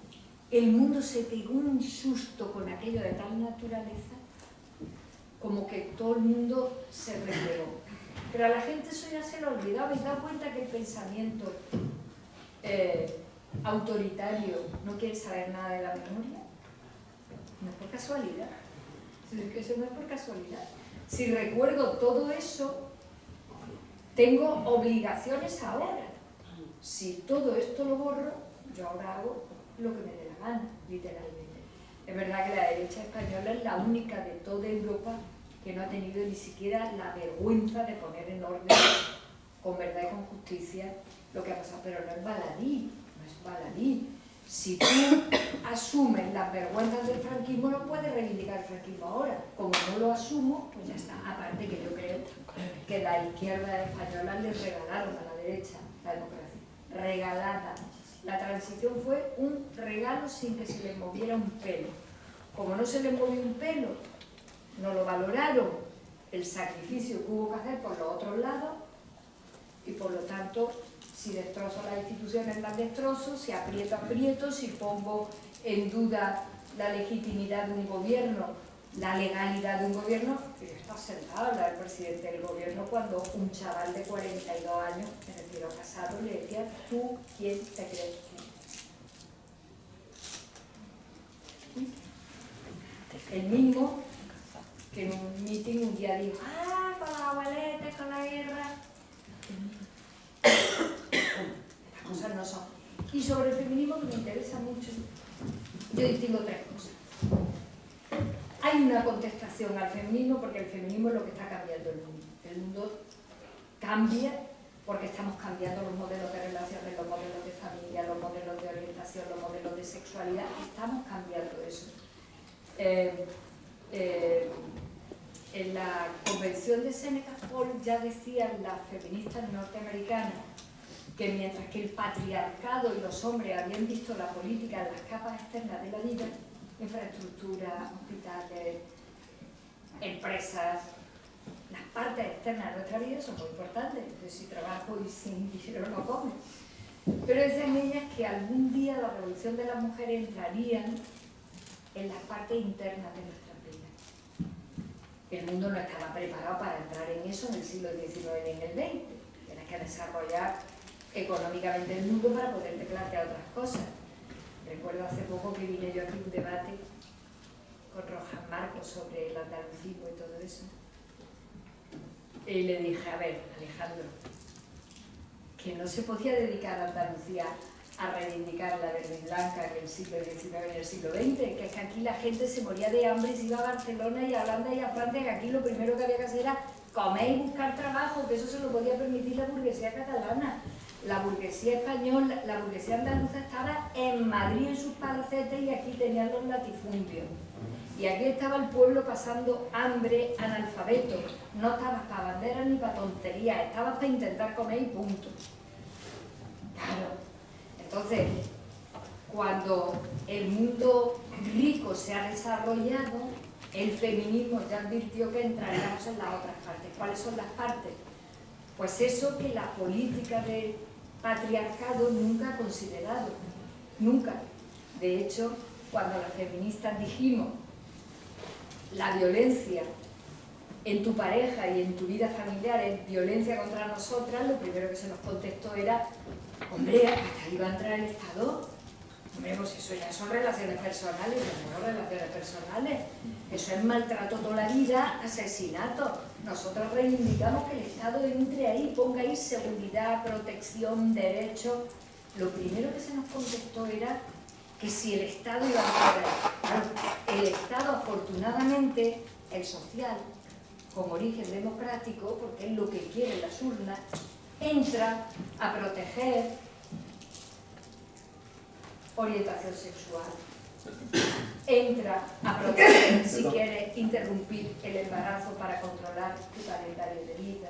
El mundo se pegó un susto con aquello de tal naturaleza como que todo el mundo se replegó. Pero a la gente eso ya se lo ha olvidado. ¿Habéis dado cuenta que el pensamiento autoritario no quiere saber nada de la memoria? No es por casualidad. Es que eso no es por casualidad. Si recuerdo todo eso, tengo obligaciones ahora. Si todo esto lo borro, yo ahora hago lo que me dé la gana, literalmente. Es verdad que la derecha española es la única de toda Europa que no ha tenido ni siquiera la vergüenza de poner en orden, con verdad y con justicia, lo que ha pasado. Pero no es baladí, no es baladí. Si tú asumes las vergüenzas del franquismo, no puedes reivindicar el franquismo ahora. Como no lo asumo, pues ya está. Aparte que yo creo que la izquierda española le regalaron a la derecha la democracia. Regalada. La transición fue un regalo sin que se le moviera un pelo. Como no se le movió un pelo, no lo valoraron el sacrificio que hubo que hacer por los otros lados y por lo tanto Si destrozo las instituciones, las destrozo. Si aprieto, aprieto. Si pongo en duda la legitimidad de un gobierno, la legalidad de un gobierno, pero está sentado al lado del presidente del gobierno cuando un chaval de 42 años, me refiero a Casado, le decía: ¿tú quién te crees que? El mismo que en un meeting un día dijo: ¡ah, con los abueletes, con la guerra! Las cosas no son. Y sobre el feminismo, que me interesa mucho, yo distingo tres cosas. Hay una contestación al feminismo porque el feminismo es lo que está cambiando el mundo. El mundo cambia porque estamos cambiando los modelos de relaciones, los modelos de familia, los modelos de orientación, los modelos de sexualidad. Estamos cambiando eso. En la convención de Seneca Falls ya decían las feministas norteamericanas que mientras que el patriarcado y los hombres habían visto la política en las capas externas de la vida, infraestructura, hospitales, empresas, las partes externas de nuestra vida son muy importantes. Entonces, si trabajo y sin dinero no como. Pero decían ellas que algún día la revolución de las mujeres entraría en las partes internas de nuestras vidas. El mundo no estaba preparado para entrar en eso en el siglo XIX ni en el XX. Tienes que desarrollar económicamente el mundo para poder plantear otras cosas. Recuerdo hace poco que vine yo aquí a un debate con Rojas Marcos sobre el andalucismo y todo eso. Y le dije: a ver, Alejandro, que no se podía dedicar a Andalucía a reivindicar la verde y blanca en el siglo XIX y en el siglo XX, que es que aquí la gente se moría de hambre y se iba a Barcelona y a Holanda y a Francia, que aquí lo primero que había que hacer era comer y buscar trabajo, que eso se lo podía permitir la burguesía catalana. La burguesía española, la burguesía andaluza estaba en Madrid en sus palacetes y aquí tenían los latifundios. Y aquí estaba el pueblo pasando hambre, analfabeto. No estabas para banderas ni para tonterías, estabas para intentar comer y punto. Claro. Entonces, cuando el mundo rico se ha desarrollado, el feminismo ya advirtió que entraríamos en las otras partes. ¿Cuáles son las partes? Pues eso que la política del patriarcado nunca ha considerado, nunca. De hecho, cuando las feministas dijimos la violencia en tu pareja y en tu vida familiar es violencia contra nosotras, lo primero que se nos contestó era: hombre, ¿hasta ahí va a entrar el Estado? Hombre, pues eso ya son relaciones personales, no relaciones personales. Eso es maltrato toda la vida, asesinato. Nosotros reivindicamos que el Estado entre ahí, ponga ahí seguridad, protección, derechos. Lo primero que se nos contestó era que si el Estado iba a entrar, el Estado, afortunadamente, el social, con origen democrático, porque es lo que quieren las urnas, entra a proteger orientación sexual, entra a proteger si quieres interrumpir el embarazo para controlar tu calendario de vida,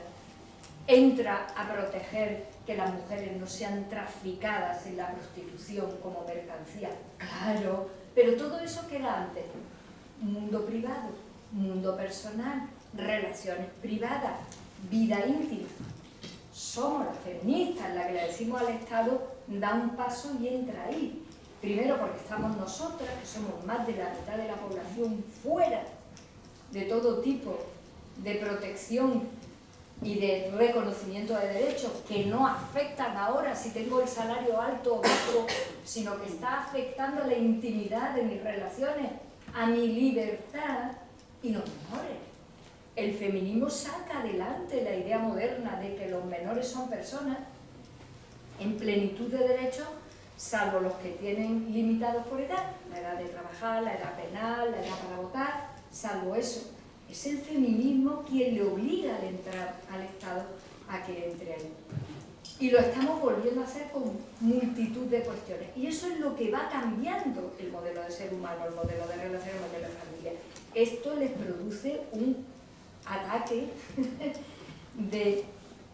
entra a proteger que las mujeres no sean traficadas en la prostitución como mercancía. Claro, pero todo eso queda antes. Mundo privado, mundo personal, relaciones privadas, vida íntima. Somos las feministas las que le decimos al Estado: da un paso y entra ahí. Primero porque estamos nosotras, que somos más de la mitad de la población, fuera de todo tipo de protección y de reconocimiento de derechos, que no afectan ahora si tengo el salario alto o bajo, sino que está afectando la intimidad de mis relaciones, a mi libertad y los menores. El feminismo saca adelante la idea moderna de que los menores son personas en plenitud de derechos, salvo los que tienen limitados por edad, la edad de trabajar, la edad penal, la edad para votar, salvo eso. Es el feminismo quien le obliga al entrar al Estado a que entre ahí. Y lo estamos volviendo a hacer con multitud de cuestiones. Y eso es lo que va cambiando el modelo de ser humano, el modelo de relación, el modelo de familia. Esto les produce un ataque de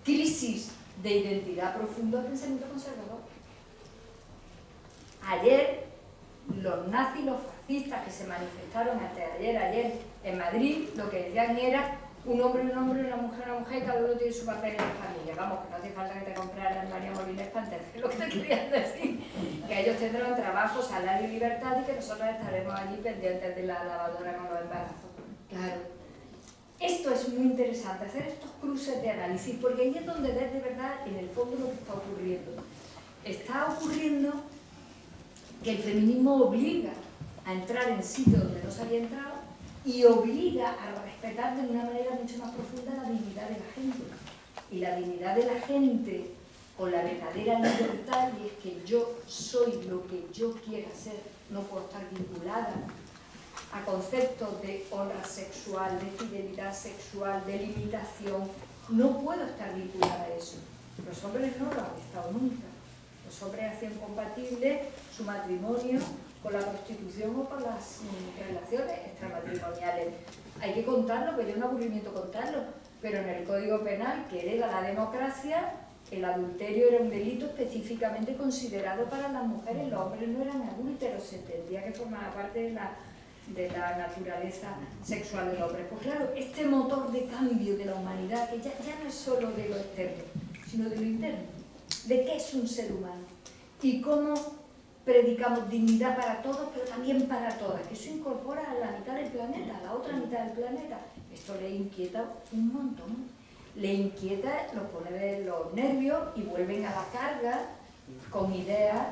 crisis de identidad profunda al pensamiento conservador. Ayer, los nazis, los fascistas que se manifestaron ayer en Madrid, lo que decían era: un hombre, una mujer, cada uno tiene su papel en la familia. Vamos, que no hace falta que te compraran María Molina para entender lo que te quería decir. Que ellos tendrán trabajo, salario y libertad y que nosotros estaremos allí pendientes de la lavadora con los embarazos. Claro. Esto es muy interesante, hacer estos cruces de análisis, porque ahí es donde ves de verdad, en el fondo, lo que está ocurriendo. Está ocurriendo que el feminismo obliga a entrar en sitios donde no se había entrado y obliga a respetar de una manera mucho más profunda la dignidad de la gente. Y la dignidad de la gente, con la verdadera libertad, y es que yo soy lo que yo quiera ser, no puedo estar vinculada a conceptos de honra sexual, de fidelidad sexual, de limitación. No puedo estar vinculada a eso. Los hombres no lo han estado nunca. Los hombres hacían compatible su matrimonio con la prostitución o con las relaciones extramatrimoniales. Hay que contarlo, pero es un aburrimiento contarlo. Pero en el Código Penal, que hereda la democracia, el adulterio era un delito específicamente considerado para las mujeres. Los hombres no eran adúlteros, se entendía que formaba parte de la naturaleza sexual del hombre. Pues claro, este motor de cambio de la humanidad, que ya no es solo de lo externo, sino de lo interno, de qué es un ser humano y cómo predicamos dignidad para todos, pero también para todas, que eso incorpora a la mitad del planeta, a la otra mitad del planeta. Esto le inquieta un montón, le inquieta, los pone de los nervios y vuelven a la carga con ideas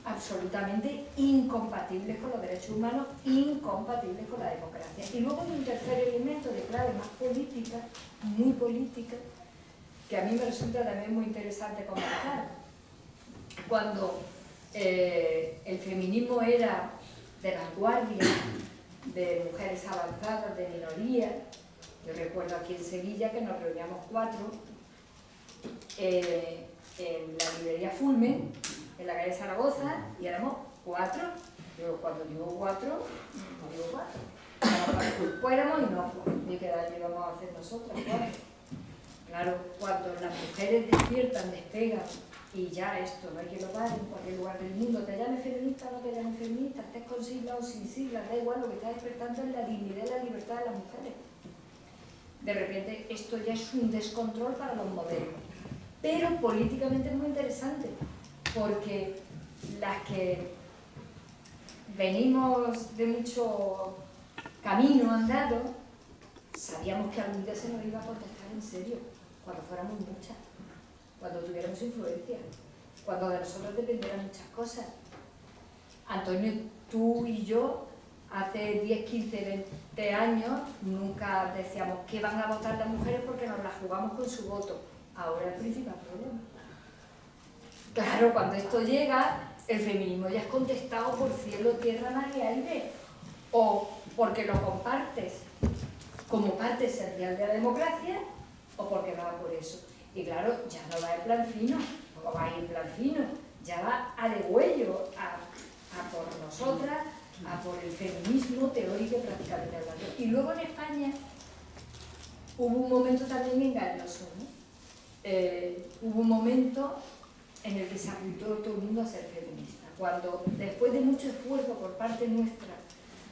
absolutamente incompatibles con los derechos humanos, incompatibles con la democracia. Y luego hay un tercer elemento de clave más política, muy política, que a mí me resulta también muy interesante comentar. Cuando el feminismo era de vanguardia, de mujeres avanzadas, de minorías, yo recuerdo aquí en Sevilla que nos reuníamos 4 en la librería Fulmen, en la calle Zaragoza, y éramos 4. Yo cuando digo 4, no digo 4. Fuéramos y no, ni qué daño íbamos a hacer nosotras, 4. Claro, cuando las mujeres despiertan, despegan, y ya esto, no hay que lo pare en cualquier lugar del mundo, te llames feminista, no te llames feminista, estés con siglas o sin siglas, da igual, lo que está despertando es la dignidad y la libertad de las mujeres. De repente esto ya es un descontrol para los modelos. Pero políticamente es muy interesante, porque las que venimos de mucho camino andado, sabíamos que algún día se nos iba a contestar en serio, cuando fuéramos muchas, cuando tuviéramos influencia, cuando de nosotros dependieran muchas cosas. Antonio, tú y yo, hace 10, 15, 20 años, nunca decíamos que van a votar las mujeres porque nos las jugamos con su voto. Ahora es el principal problema. Claro, cuando esto llega, el feminismo ya es contestado por cielo, tierra, mar y aire. O porque lo compartes como parte esencial de la democracia, o porque va por eso. Y claro, ya no va en plan fino, no va en plan fino, ya va a degüello, a por nosotras, a por el feminismo teórico y prácticamente hablando. Y luego en España hubo un momento también engañoso, ¿no? Hubo un momento en el que se apuntó todo el mundo a ser feminista, cuando después de mucho esfuerzo por parte nuestra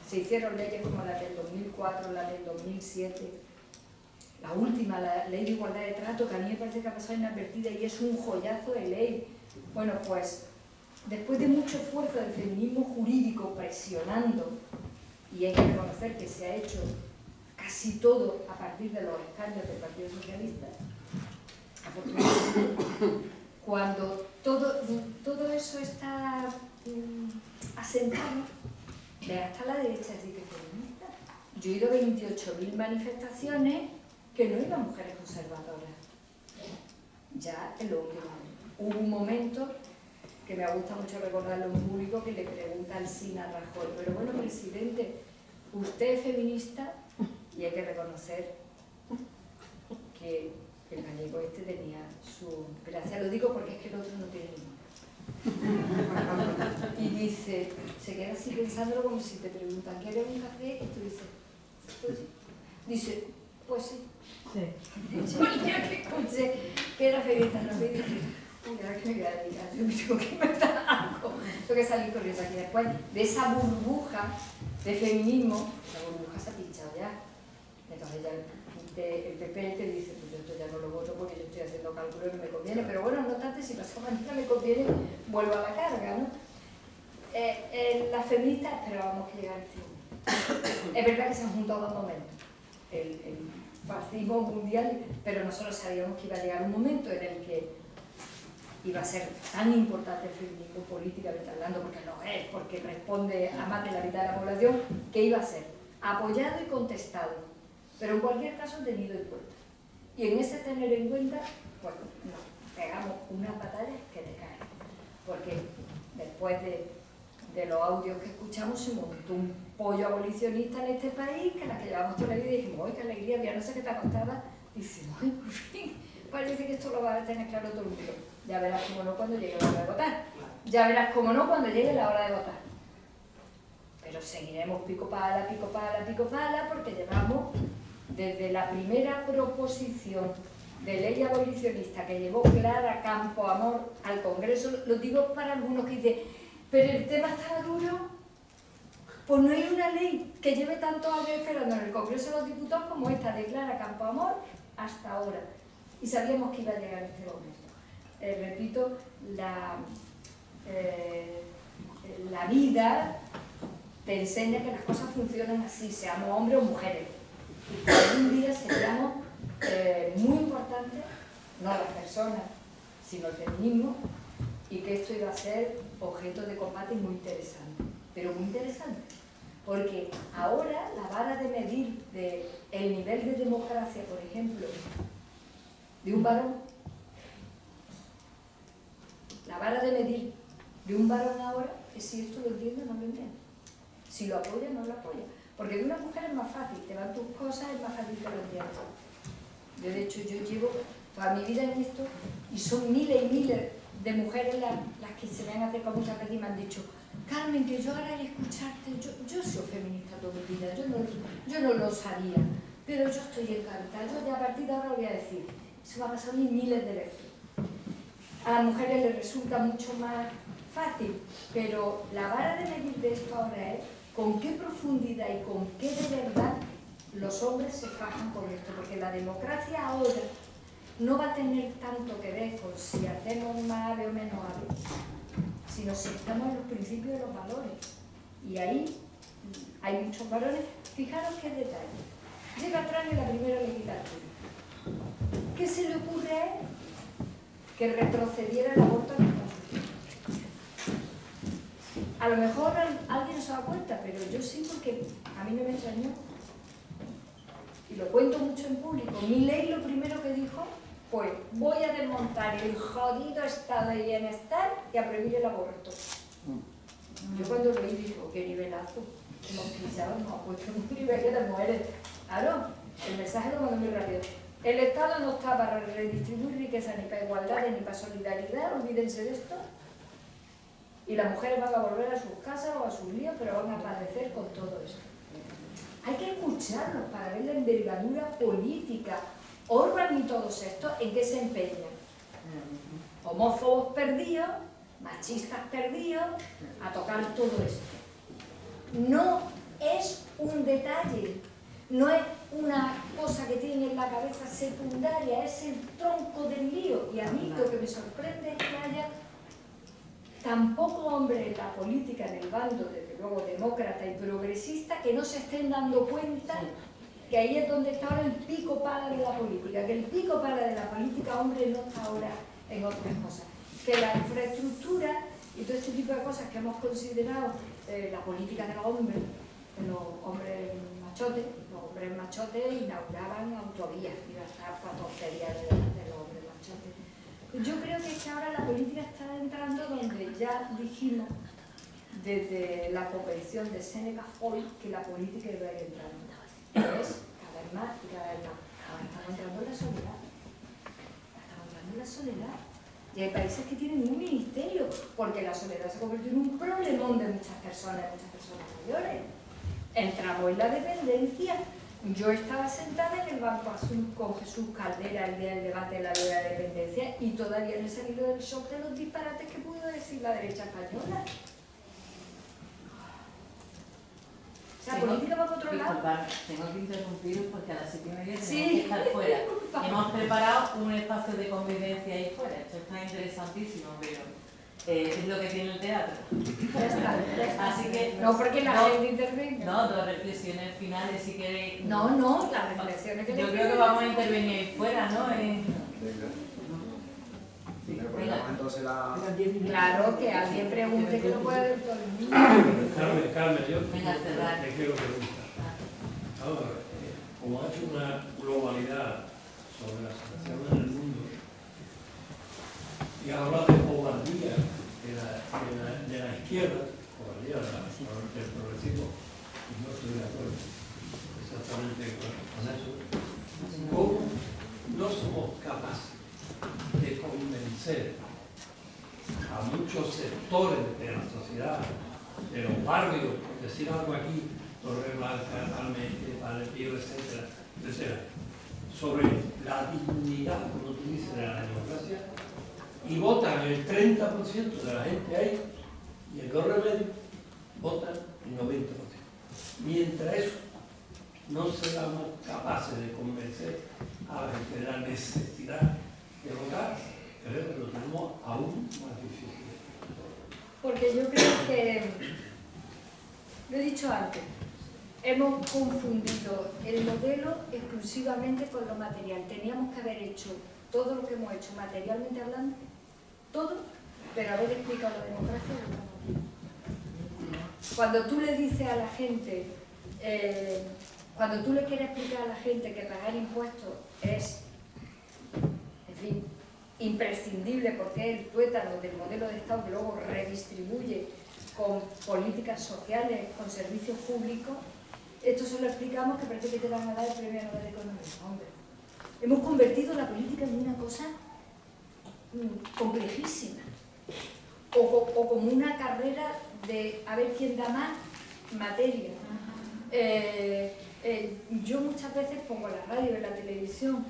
se hicieron leyes como la del 2004, la del 2007, la última, la Ley de Igualdad de Trato, que a mí me parece que ha pasado inadvertida y es un joyazo de ley. Bueno, pues después de mucho esfuerzo del feminismo jurídico presionando, y hay que reconocer que se ha hecho casi todo a partir de los escaños del Partido Socialista, afortunadamente, cuando todo eso está asentado, hasta la derecha es decir que es feminista. Yo he ido a 28.000 manifestaciones que no iban mujeres conservadoras. Ya en lo último. Hubo un momento que me gusta mucho recordarlo en público, que le pregunta al Sina a Rajoy, pero bueno, presidente, usted es feminista, y hay que reconocer que el gallego este tenía su gracia. Lo digo porque es que el otro no tiene ninguna. Y dice, se queda así pensándolo como si te preguntan, ¿quieres un café? Y tú dices, pues sí. Dice, pues sí. Sí. Yo el día que escuché que era feminista, no me dije, mira que me voy a dedicar, yo me tengo que inventar algo. Tengo que salir corriendo aquí. Después de esa burbuja de feminismo, la burbuja se ha pinchado ya. Entonces ya el PP te dice, pues yo esto ya no lo voto porque yo estoy haciendo cálculos y no me conviene, pero bueno, no obstante, si pasado mañana me conviene, vuelvo a la carga, ¿no? Las feministas esperábamos que llegara este momento. Es verdad que se han juntado dos momentos, el fascismo mundial, pero nosotros sabíamos que iba a llegar un momento en el que iba a ser tan importante el feminismo políticamente hablando, porque lo es, porque responde a más de la mitad de la población, que iba a ser apoyado y contestado, pero en cualquier caso tenido en cuenta. Y en ese tener en cuenta, pues nos pegamos unas batallas que te caen, porque después de los audios que escuchamos se montó un pollo abolicionista en este país, que la que llevamos toda la vida y dijimos, ¡ay, qué alegría! Ya no sé qué está acostada, y decimos, ¡ay, por fin! Parece que esto lo va a tener claro todo el mundo. Ya verás cómo no cuando llegue la hora de votar. Ya verás cómo no cuando llegue la hora de votar. Pero seguiremos pico pala, porque llevamos desde la primera proposición de ley abolicionista que llevó Clara Campoamor al Congreso, lo digo para algunos que dicen, pero el tema está duro, pues no hay una ley que lleve tantos años esperando en el Congreso de los Diputados como esta de Clara Campoamor hasta ahora. Y sabíamos que iba a llegar este momento. Repito, la vida te enseña que las cosas funcionan así, seamos hombres o mujeres. Y que algún día seríamos muy importantes, no las personas, sino el feminismo, y que esto iba a ser objeto de combate muy interesante. Pero muy interesante, porque ahora la vara de medir el nivel de democracia, por ejemplo, de un varón, la vara de medir de un varón ahora es si esto lo entiende o no lo entiende, si lo apoya o no lo apoya, porque de una mujer es más fácil, te van tus cosas, es más fácil que lo entiendas. Yo, de hecho, yo llevo toda mi vida en esto y son miles y miles de mujeres las que se me han acercado muchas veces y me han dicho, Carmen, que yo ahora al escucharte, yo soy feminista toda mi vida, yo no lo sabía, pero yo estoy encantada, yo ya a partir de ahora lo voy a decir. Eso me ha pasado a mí miles de veces. A las mujeres les resulta mucho más fácil, pero la vara de medir de esto ahora es con qué profundidad y con qué de verdad los hombres se fajan con esto, porque la democracia ahora no va a tener tanto que ver con si hacemos más ave o menos ave, sino si estamos en los principios de los valores. Y ahí hay muchos valores. Fijaros qué detalle. Llega Trump en la primera legislatura. ¿Qué se le ocurre a él? Que retrocediera el aborto en Estados Unidos. A lo mejor alguien no se da cuenta, pero yo sí, porque a mí no me extrañó. Y lo cuento mucho en público. Mi ley lo primero que dijo fue, voy a desmontar el jodido estado de bienestar y a prohibir el aborto. Yo cuando lo oí digo, qué nivelazo. Hemos pisado, nos ha puesto en un nivel que te mueres. Claro, el mensaje lo mando muy rápido. El Estado no está para redistribuir riqueza, ni para igualdad, ni para solidaridad, olvídense de esto. Y las mujeres van a volver a sus casas o a sus líos, pero van a padecer con todo esto. Hay que escucharlos para ver la envergadura política. Orbán y todos estos, ¿en qué se empeñan? Homófobos perdidos, machistas perdidos, a tocar todo esto. No es un detalle, no es una cosa que tiene en la cabeza secundaria, es el tronco del lío. Y a mí lo que me sorprende es que haya tan poco hombre en la política, en el bando, desde luego demócrata y progresista, que no se estén dando cuenta que ahí es donde está ahora el pico pala de la política, que el pico pala de la política, hombre, no está ahora en otras cosas. Que la infraestructura y todo este tipo de cosas que hemos considerado la política de los hombres machotes inauguraban autovías y las tonterías de los hombres machotes. Yo creo que es que ahora la política está entrando donde ya dijimos desde la convención de Seneca Falls que la política iba a ir entrando. Es cada vez más y cada vez más. Ahora estamos entrando en la soledad. Y hay países que tienen un ministerio, porque la soledad se convirtió en un problemón de muchas personas mayores. Entramos en la dependencia. Yo estaba sentada en el Banco Azul con Jesús Caldera el día del debate de la ley de la dependencia y todavía no he salido del shock de los disparates que pudo decir la derecha española. La política va por otro lado. Disculpad, tengo que interrumpiros porque a las 7:30 tenemos Sí. que estar fuera. Hemos preparado un espacio de convivencia ahí fuera. Esto está interesantísimo, pero es lo que tiene el teatro. Ya está, ya está. Así que No, porque la no, gente intervenga. no, dos reflexiones finales si queréis. No, no, las reflexiones que Yo le creo que piden. vamos a intervenir ahí fuera, ¿no? Venga, ponemos entonces la... Claro, que alguien pregunte que no puede ver todo el mundo. Carmen, yo Venga, cerrar. te quiero preguntar. Ahora, como ha hecho una globalidad sobre la situación en el mundo, y habla de cobardía de la izquierda, cobardía del progresismo, y no estoy de acuerdo exactamente con eso, ¿cómo no somos capaces de convencer a muchos sectores de la sociedad, de los barrios, por decir algo aquí, Torreblanca, Almete, Palepío, etcétera, etcétera, sobre la dignidad, como tú dices, de la democracia, y votan el 30% de la gente ahí, y el dos remedios votan el 90%. Mientras eso no seamos capaces de convencer a la gente de la necesidad de votar, creo que lo tenemos aún más difícil. Porque yo creo que, lo he dicho antes, hemos confundido el modelo exclusivamente con lo material. Teníamos que haber hecho todo lo que hemos hecho materialmente hablando, todo, pero haber explicado la democracia de otra manera. Cuando tú le dices a la gente, cuando tú le quieres explicar a la gente que pagar impuestos es, en fin, imprescindible porque es el tuétano del modelo de Estado que luego redistribuye con políticas sociales, con servicios públicos, esto se lo explicamos que parece que te van a dar el premio Nobel de Economía. Hombre, hemos convertido la política en una cosa complejísima o como una carrera de a ver quién da más materia. Yo muchas veces pongo la radio y la televisión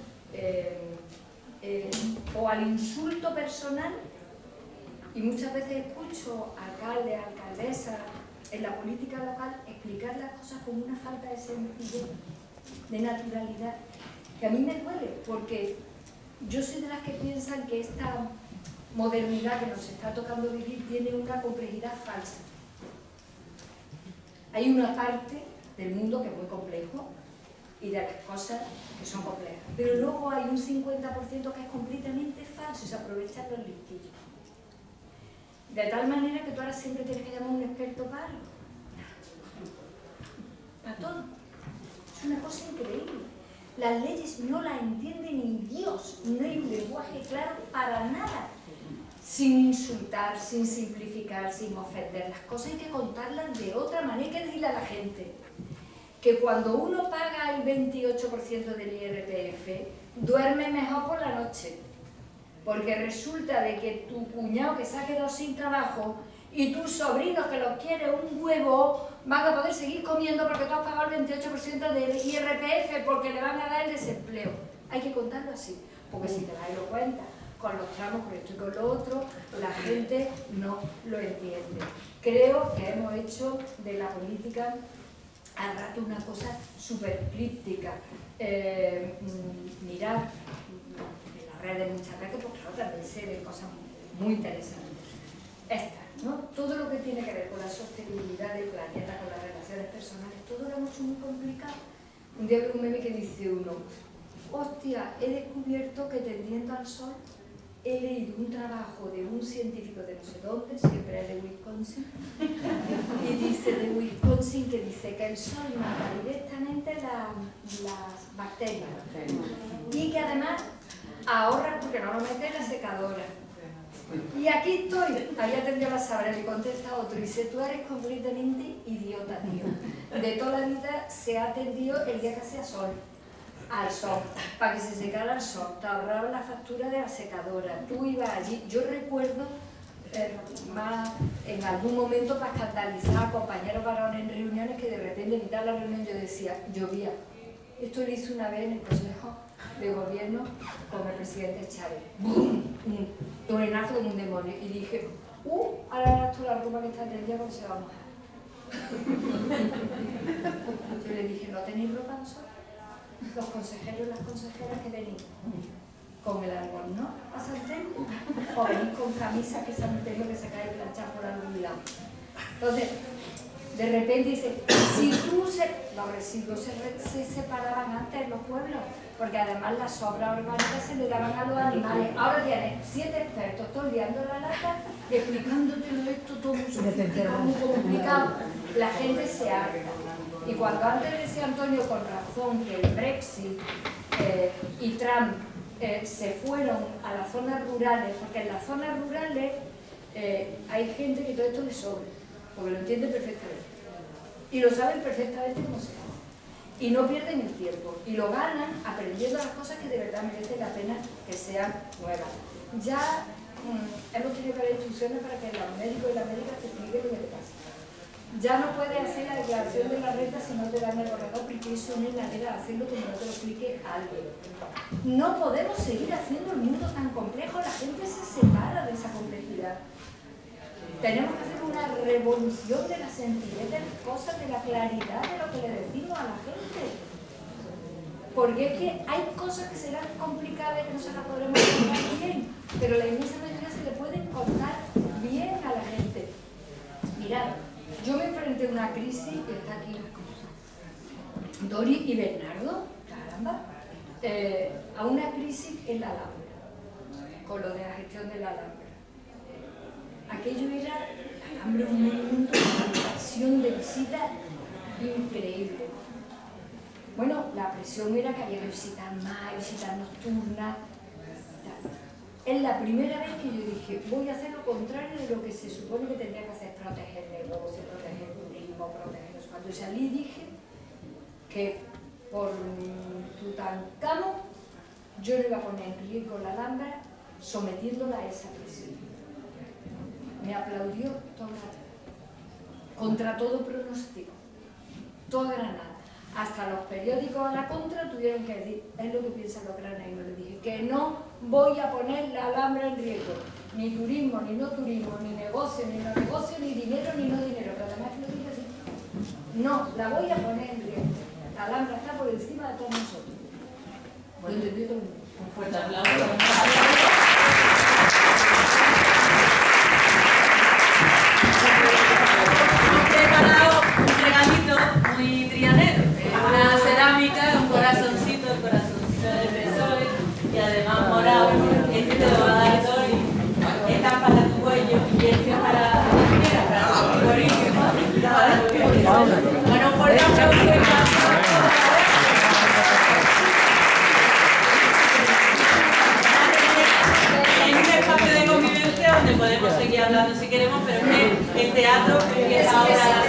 o al insulto personal, y muchas veces escucho a alcaldes, alcaldesas en la política local explicar las cosas con una falta de sencillez, de naturalidad, que a mí me duele, porque yo soy de las que piensan que esta modernidad que nos está tocando vivir tiene una complejidad falsa. Hay una parte del mundo que es muy complejo y de las cosas que son complejas, pero luego hay un 50% que es completamente falso y se aprovechan los listillos. De tal manera que tú ahora siempre tienes que llamar a un experto para algo. Para todo. Es una cosa increíble. Las leyes no las entiende ni Dios, no hay un lenguaje claro para nada. Sin insultar, sin simplificar, sin ofender. Las cosas hay que contarlas de otra manera. Hay que decirle a la gente que cuando uno paga el 28% del IRPF, duerme mejor por la noche. Porque resulta de que tu cuñado que se ha quedado sin trabajo y tus sobrinos que los quiere un huevo van a poder seguir comiendo porque tú has pagado el 28% del IRPF porque le van a dar el desempleo. Hay que contarlo así, porque si te das cuenta con los tramos, con esto y con lo otro, la gente no lo entiende. Creo que hemos hecho de la política al rato una cosa súper críptica. Mirad en las redes muchas veces, porque claro, también se ven cosas muy interesantes. Estas, ¿no? Todo lo que tiene que ver con la sostenibilidad del planeta, con las relaciones personales, todo lo hemos hecho muy complicado. Un día veo un meme que dice uno: hostia, he descubierto que tendiendo al sol he leído un trabajo de un científico de no sé dónde, siempre es de Wisconsin, y dice de Wisconsin que dice que el sol mata directamente las bacterias y que además ahorra porque no lo mete en la secadora. Y aquí estoy, había atendido la sabrá, le contesta otro y dice: tú eres completamente idiota, tío. De toda la vida se ha atendido el día que hacía sol. Al sol, para que se secara al sol, te ahorraban la factura de la secadora, tú ibas allí. Yo recuerdo más en algún momento para escandalizar a compañeros varones en reuniones que de repente en mitad de la reunión yo decía, llovía. Esto lo hice una vez en el Consejo de Gobierno con el presidente Chávez. ¡Bum! Un truenazo como un demonio. Y dije, ahora verás tú la ropa que está tendida porque se va a mojar. Yo le dije, ¿no tenéis ropa vosotros? Los consejeros y las consejeras que venís con el albornoz a sartén, o venís con camisas que saben que se cae planchar por algún lado. Entonces, de repente dice, si tú los residuos se separaban antes en los pueblos, porque además las sobras orgánicas se le daban a los animales. Ahora tienes 7 expertos todos liando la lata, explicándotelo esto todo muy sofisticado, muy complicado. La gente se harta. Y cuando antes decía Antonio con razón que el Brexit y Trump se fueron a las zonas rurales, porque en las zonas rurales hay gente que todo esto le sobra, porque lo entiende perfectamente. Y lo saben perfectamente cómo se hace. Y no pierden el tiempo. Y lo ganan aprendiendo las cosas que de verdad merecen la pena que sean nuevas. Ya hemos tenido que dar instrucciones para que los médicos y las médicas te expliquen lo que te pasa. Ya no puedes hacer la declaración de la renta si no te dan el borrador, porque eso no es manera de hacerlo como no te lo explique alguien. No podemos seguir haciendo el mundo tan complejo, la gente se separa de esa complejidad. Tenemos que hacer una revolución de la sencillez de las cosas, de la claridad de lo que le decimos a la gente. Porque es que hay cosas que serán complicadas y que no se las podremos contar bien, pero la inmensa mayoría se le pueden contar bien a la gente. Mirad, yo me enfrenté a una crisis, que está aquí Dori y Bernardo, caramba, a una crisis en la Alhambra, con lo de la gestión de la Alhambra. Aquello era, la Alhambra, un monumento de atracción de visita increíble. Bueno, la presión era que había que visitar más, visitar nocturnas. Es la primera vez que yo dije, voy a hacer lo contrario de lo que se supone que tendría que hacer, proteger el negocio, proteger el turismo, proteger los... Cuando salí dije que por Tutankamón yo no iba a poner en riesgo la Alhambra sometiéndola a esa presión. Me aplaudió toda Granada, contra todo pronóstico, toda Granada. Hasta los periódicos a la contra tuvieron que decir, es lo que piensan los granadinos. Le dije que no voy a poner la Alhambra en riesgo, ni turismo, ni no turismo, ni negocio, ni no negocio, ni dinero, ni no dinero. Pero además que lo dije así, no, la voy a poner en riesgo. La Alhambra está por encima de todos nosotros. Lo entendió todo el mundo. Un fuerte aplauso. Hemos preparado un regalito muy trianero, una cerámica, un corazoncito, el corazoncito del PSOE y además morado. Este te lo va a dar Dori, esta es para tu cuello y este es para tu cuello. Bueno, un fuerte aplauso. Donde podemos seguir hablando si queremos, pero es que el teatro empieza ahora a las